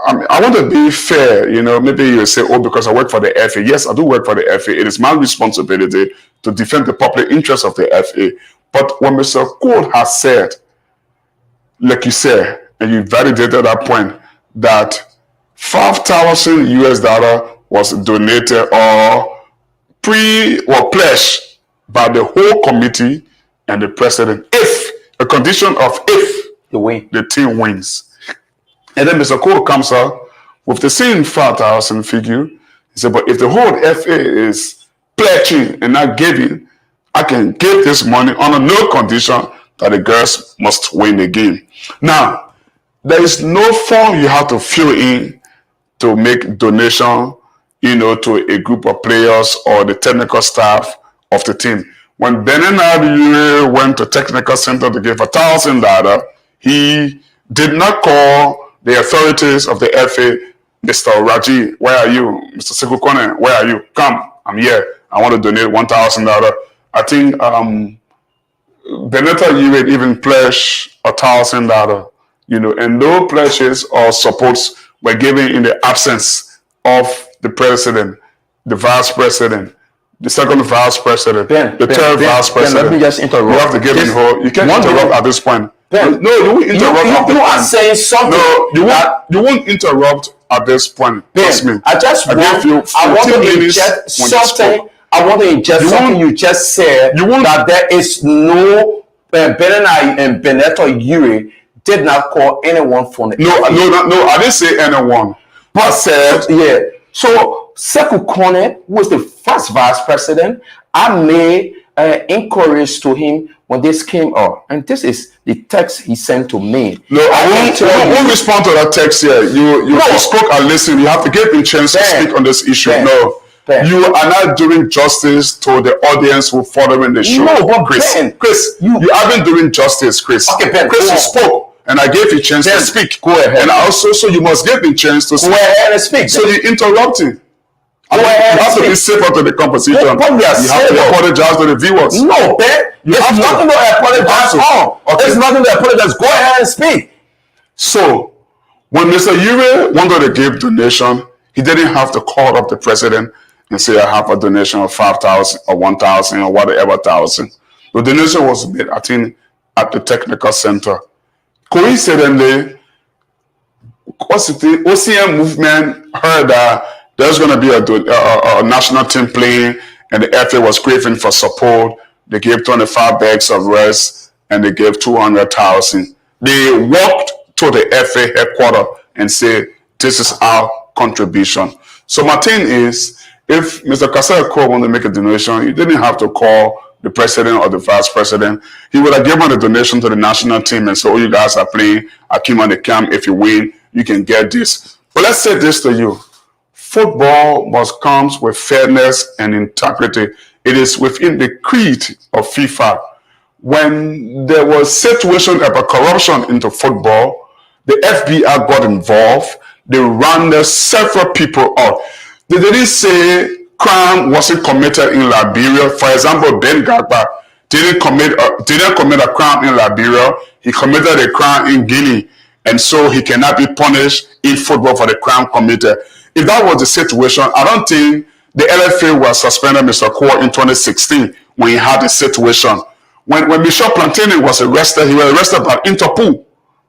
I want to be fair, maybe you say, oh, because I work for the FA. Yes, I do work for the FA. It is my responsibility to defend the public interest of the FA. But when Mr. Cole has said, like you said, and you validated that point, that $5,000 was donated or pledged by the whole committee and the president, if a condition of if the team wins. And then Mr. Cole comes out with the same 5,000 figure. He said, but if the whole FA is pledging and not giving, I can give this money on no condition that the girls must win the game. Now, there is no form you have to fill in to make donation, to a group of players or the technical staff of the team. When Benin went to technical center to give $1,000, he did not call the authorities of the FA, Mr. Raji, where are you? Mr. Sekou Kone, where are you? Come, I'm here. I want to donate $1,000. I think Benetta Yure even pledged $1,000, and no pledges or supports were given in the absence of the president, the vice president, the second vice president, the third vice president. Let me just interrupt. You have to give him. You can't interrupt at this point. No, you won't interrupt. You are saying something. No, you won't interrupt at this point. Trust me. I want to inject something. I want to inject something you just said, that there is no Benin and Benetta Yure did not call anyone from the No, I didn't say anyone. But I said, yeah. So Sekou Kone, who was the first vice president, I made inquiries to him when this came up, and this is the text he sent to me. No, I won't respond to that text here. You spoke and listened. You have to give him a chance to speak on this issue. You are not doing justice to the audience who following the show. No, but Chris, you haven't doing justice, Chris. Okay, Ben, Chris, you spoke, and I gave you a chance to speak. Go ahead. And also, so you must give me a chance to speak. Go ahead and speak. So you interrupting. You have to be safer to the conversation. You have to apologize to the viewers. No, Ben. There's nothing to apologize on. There's nothing to apologize. Go ahead and speak. So, when Mr. Yure wanted to give donation, he didn't have to call up the president and say, I have a donation of 5,000 or 1,000 or whatever thousand. The donation was made, I think, at the technical center. Coincidentally, the OCM movement heard that there's going to be a national team playing, and the FA was craving for support. They gave 25 bags of rice, and they gave 200,000. They walked to the FA headquarters and said, this is our contribution. So my thing is, if Mr. Kasai Cole wanted to make a donation, he didn't have to call the president or the vice president. He would have given the donation to the national team and said, oh, you guys are playing. I came on the camp. If you win, you can get this. But let's say this to you. Football must come with fairness and integrity. It is within the creed of FIFA. When there was situation about corruption into football, the FBI got involved. They rounded several people up. They didn't say crime wasn't committed in Liberia. For example, Ben Garba didn't commit a crime in Liberia. He committed a crime in Guinea, and so he cannot be punished in football for the crime committed. If that was the situation, I don't think the LFA was suspended Mr. Core in 2016 when he had the situation. When Michel Platini was arrested, he was arrested by Interpol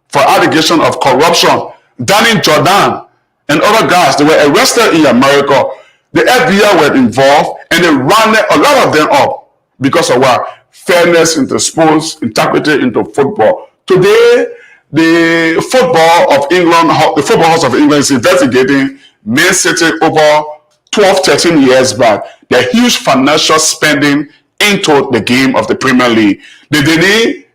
for allegation of corruption. Danny Jordan and other guys, they were arrested in America. The FBI were involved, and they ran a lot of them up because of what? Fairness into sports, integrity into football. Today, the football House of England is investigating Man City over 12, 13 years back. The huge financial spending into the game of the Premier League. They didn't,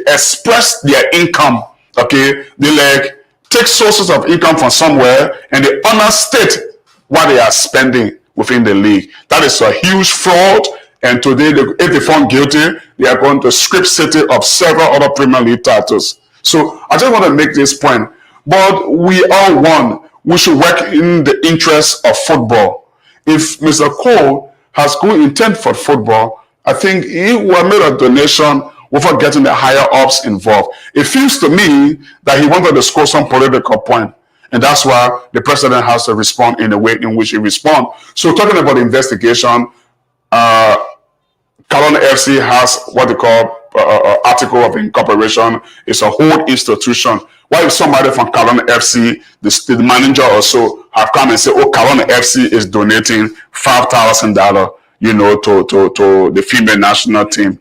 express their income. Okay, they take sources of income from somewhere and they understate what they are spending within the league. That is a huge fraud. And today, if they found guilty, they are going to strip City of several other Premier League titles. So I just want to make this point. But we are one. We should work in the interest of football. If Mr. Cole has good intent for football, I think he will have made a donation without getting the higher ups involved. It feels to me that he wanted to score some political point. And that's why the president has to respond in the way in which he responds. So talking about the investigation, Kalona FC has what they call article of incorporation. It's a whole institution. Why if somebody from Kalona FC, the manager or so, have come and say, oh, Kalona FC is donating $5,000, to the female national team,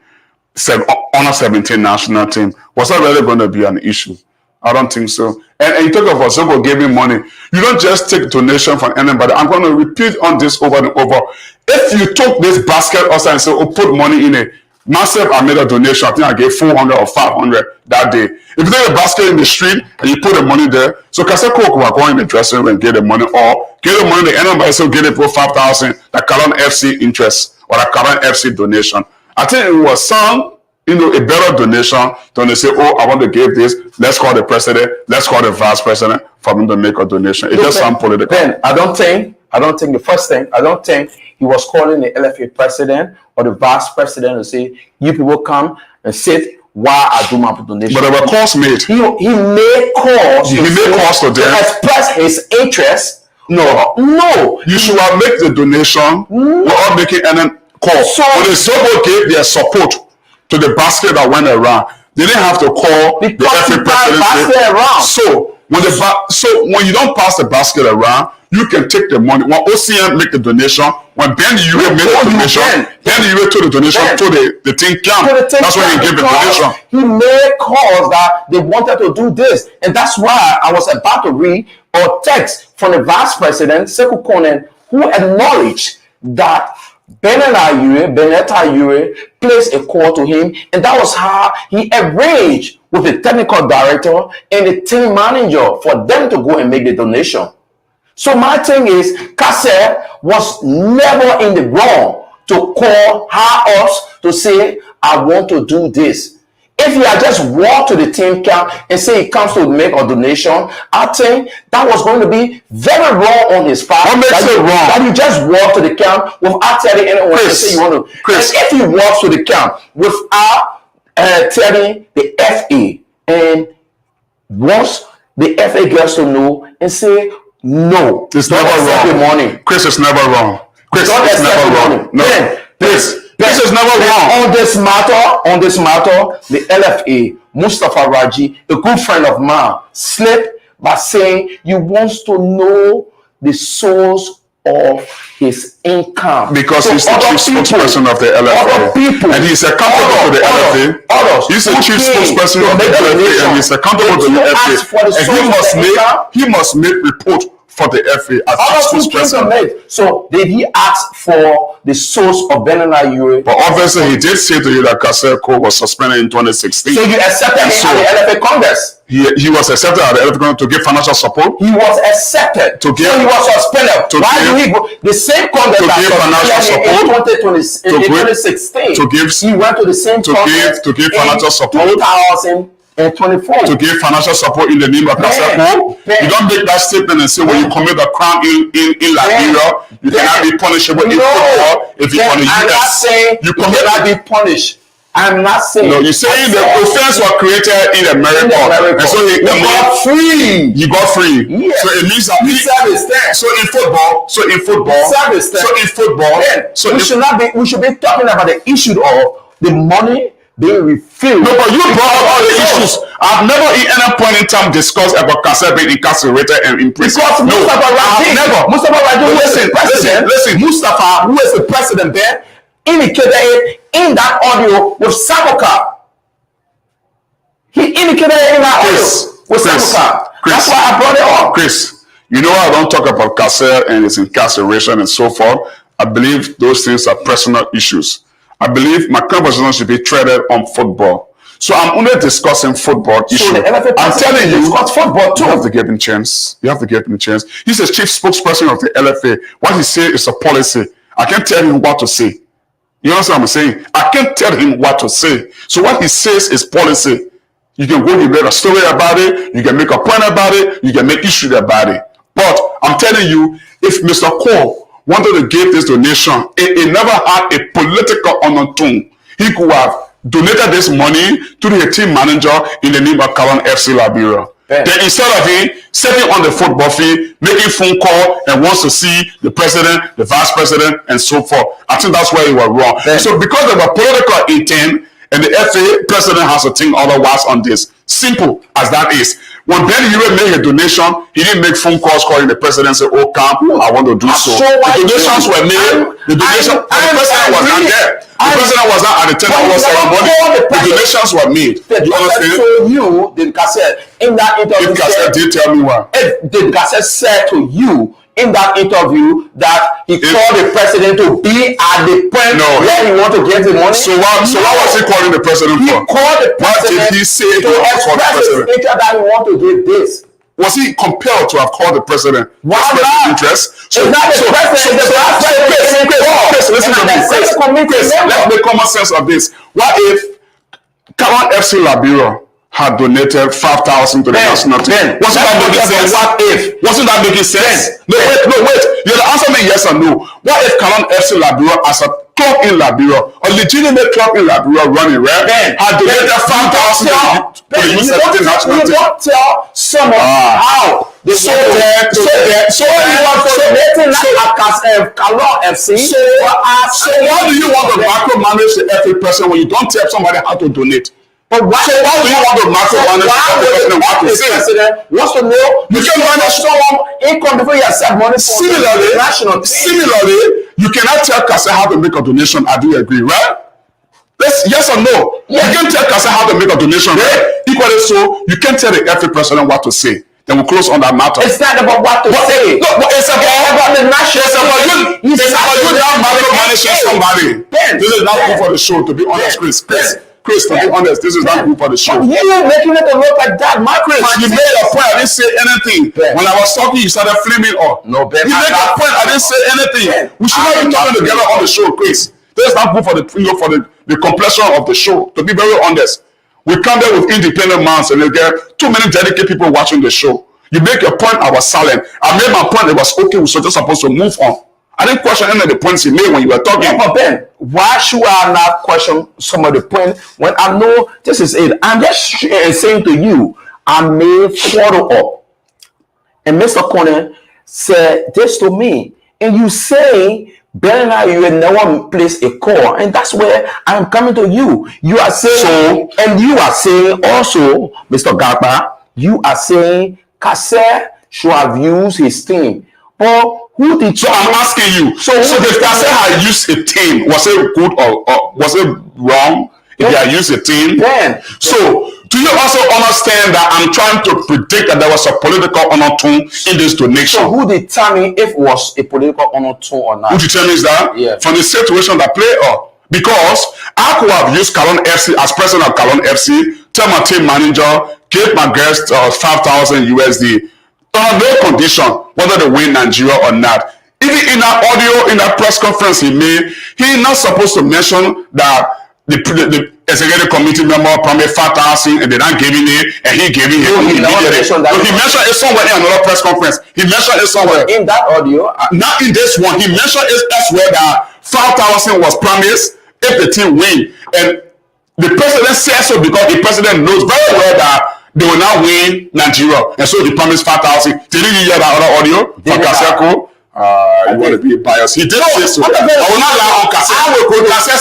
under 17 national team? Was that really going to be an issue? I don't think so. And you talk about Zobo giving money. You don't just take donation from anybody. I'm going to repeat on this over and over. If you took this basket outside and say, oh, put money in it, myself, I made a donation. I think I gave 400 or 500 that day. If you take a basket in the street and you put the money there, so Kaseko will go in the dressing room and get the money, or get the money to anybody, so get it for 5,000, the Kalon FC interest or the Kalon FC donation. I think it was some, a better donation than they say, oh, I want to give this. Let's call the president. Let's call the vice president for them to make a donation. It just sounds political. Ben, I don't think the first thing, I don't think he was calling the LFA president or the vice president to say, you people come and sit while I do my donation. But there were calls made. He made calls. He made calls to them. Express his interest. No. You should have made the donation without making any call. So when the Zobo gave their support to the basket that went around, they didn't have to call the FA president. So when you don't pass the basket around, you can take the money. When OCM make the donation, when Ben Ure made the donation, Ben Ure took the donation to the team camp. That's when he gave the donation. He made calls that they wanted to do this. And that's why I was about to read a text from the vice president, Sekou Konen, who acknowledged that Benetta Ure placed a call to him, and that was how he arranged with the technical director and the team manager for them to go and make the donation. So my thing is, Kase was never in the wrong to call her us to say, I want to do this. If he had just walked to the team camp and say he comes to make a donation, I think that was going to be very wrong on his part. What makes it wrong? That you just walk to the camp without telling anyone to say you want to. Chris. And if he walks to the camp without telling the FA, and once the FA gets to know and say, no, it's never wrong. Money. Chris, it's never wrong. Chris, don't it's never wrong. No, this is never wrong. On this matter, the LFA, Mustafa Raji, a good friend of mine, slipped by saying he wants to know the source of his income. Because he's the chief spokesperson of the LFA. And he's accountable to the LFA. He's the chief spokesperson of the LFA, and he's accountable to the FA. And he must make report for the FA as chief spokesperson. So did he ask for the source of Benena Ure? But obviously he did say to you that Kaseko was suspended in 2016. So you accepted him at the LFA Congress? He was accepted at the LFA Congress to give financial support. He was accepted. So he was suspended. Why did he go? The same Congress to give financial support in 2016. He went to the same Congress to give financial support. 2018. and 24 to give financial support in the name of Kaseko. You don't make that statement and say when you commit a crime in Liberia, you cannot be punishable in football if you on the I'm not US. saying You you cannot be punished. I'm not saying. No, you're saying the offense was created in America, and so you got free. You got free. Yes. So it means that so in football, we should be talking about the issue of the money being refilled. No, but you brought up all the issues. I've never at any point in time discussed about Kasser being incarcerated and in prison. Because Mustafa Rajin, listen. Mustafa, who is the president there, indicated it in that audio with Samoka. He indicated it in that audio with Samoka. That's why I brought it up. Chris, you know I don't talk about Kasser and his incarceration and so forth. I believe those things are personal issues. I believe my conversation should be treated on football. So I'm only discussing football issue. I'm telling you, football too. You have to give him a chance. You have to give him a chance. He's the chief spokesperson of the LFA. What he says is a policy. I can't tell him what to say. You understand what I'm saying? I can't tell him what to say. So what he says is policy. You can go and make a story about it. You can make a point about it. You can make issue about it. But I'm telling you, if Mr. Cole wanted to give this donation, it never had a political undertone. He could have donated this money to the team manager in the name of Kalon FC Liberia. Then instead of him sitting on the football field, making phone call and wants to see the president, the vice president, and so forth. I think that's where he was wrong. So because of a political intent, and the FA president has to think otherwise on this. Simple as that is. When Ben Hire made a donation, he didn't make phone calls calling the president and say, oh, come, I want to do so. The donations were made. The president was not there. The president was not at the 10 hour ceremony. The donations were made. You understand? So you, the Cassette, in that interview, did tell me what? The Cassette said to you in that interview that he called the president to be at the point where he want to get the money. So what was he calling the president for? He called the president what did he say to express his interest that he want to give this. Was he compelled to have called the president? Why not? Interest? So, it's not the president. Chris, listen to me. Chris, let's make common sense of this. What if Kalon FC Liberia had donated 5,000 to the national team? Wasn't that making sense? What if? Wasn't that making sense? No, wait. You have to answer me yes or no. What if Kalon FC Liberia, as a club in Liberia, a legitimate club in Liberia running, right, had donated 5,000 to the U17 national team? You don't tell someone how. So why do you want to micromanage the FA president when you don't tell somebody how to donate? But why do you want to micromanage the president wants to know you can manage someone income before you accept money for the national. Similarly, you cannot tell Kasa how to make a donation. I do agree, right? Yes or no? Yes. You can't tell Kasa how to make a donation, right? Equally so, you can't tell the FA president what to say. Then we'll close on that matter. It's not about what to say. No, but it's about the national. It's about you now micromanaging somebody. This is not good for the show, to be honest, Chris, to be honest, this is not good for the show. You making it look like that, Chris, you made a point. I didn't say anything. When I was talking, you started flaming up. No, Ben. You made a point. I didn't say anything. We should not be talking together on the show, Chris. This is not good for the completion of the show. To be very honest, we come there with independent minds, and you get too many dedicated people watching the show. You make your point, I was silent. I made my point. It was okay. We were just supposed to move on. I didn't question any of the points he made when you were talking. Yeah, but Ben, why should I not question some of the points when I know this is it? I'm just saying to you, I may follow up. And Mr. Corner said this to me. And you say, Ben and I, you had never placed a call. And that's where I'm coming to you. You are saying, and you are saying also, Mr. Garba, you are saying Kasser should have used his team. But who did so I'm asking you. So if Kasser had used a team, was it good or was it wrong if he had used a team? Ben. So do you also understand that I'm trying to predict that there was a political undertone in this donation? So who determined if it was a political undertone or not? Who determines that? Yeah. From the situation that play up. Because I could have used Kalon FC as president of Kalon FC, tell my team manager, give my guest 5,000 USD. On no condition whether they win Nigeria or not. Even in that audio, in that press conference he made, he's not supposed to mention that the executive committee member promised 5,000 and they not giving it, and he giving it. No, he never mentioned that. No, he mentioned it somewhere in another press conference. He mentioned it somewhere. In that audio, Not in this one. He mentioned it elsewhere that 5,000 was promised if the team win. And the president says so because the president knows very well that they will not win Nigeria. And so he promised 5,000. Did you hear that other audio from Kaseko? You want to be biased. He did say so. I will not lie on Kaseko. Kaseko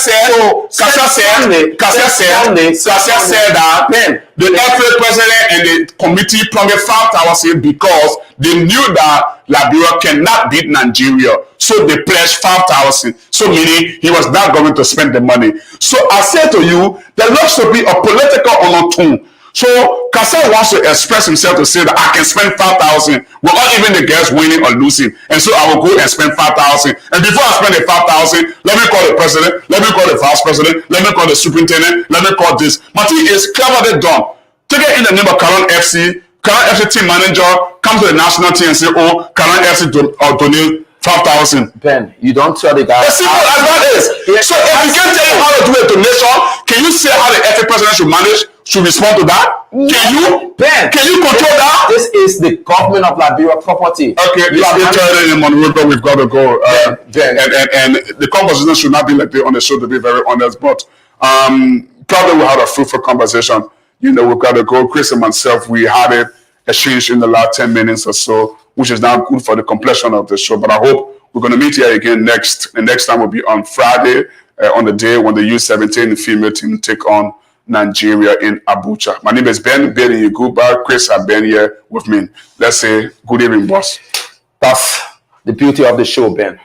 said that the FA president and the committee promised 5,000 because they knew that Liberia cannot beat Nigeria. So they pledged 5,000. So meaning he was not going to spend the money. So I say to you, there looks to be a political undertone. So Kaseko wants to express himself to say that I can spend 5,000 without even the guys winning or losing. And so I will go and spend 5,000. And before I spend the 5,000, let me call the president, let me call the vice president, let me call the superintendent, let me call this. Martin is cleverly done. Take it in the name of Karan FC. Karan FC team manager comes to the national team and say, oh, Karan FC donate 5,000. Ben, you don't tell the guy. As simple as that is. So if you can't tell you how to do a donation, can you say how the FA president should respond to that? Can you? Ben, can you control that? This is the government of Liberia property. Okay, you are telling him on Monroe, we've got to go. And the conversation should not be like this on the show, to be very honest. But probably we had a fruitful conversation. You know, we've got to go. Chris and myself, we had it exchanged in the last 10 minutes or so, which is now good for the completion of the show. But I hope we're going to meet here again next. And next time will be on Friday, on the day when the U17 female team take on Nigeria in Abuja. My name is Ben Yaguba. Chris has been here with me. Let's say good evening, boss. That's the beauty of the show, Ben.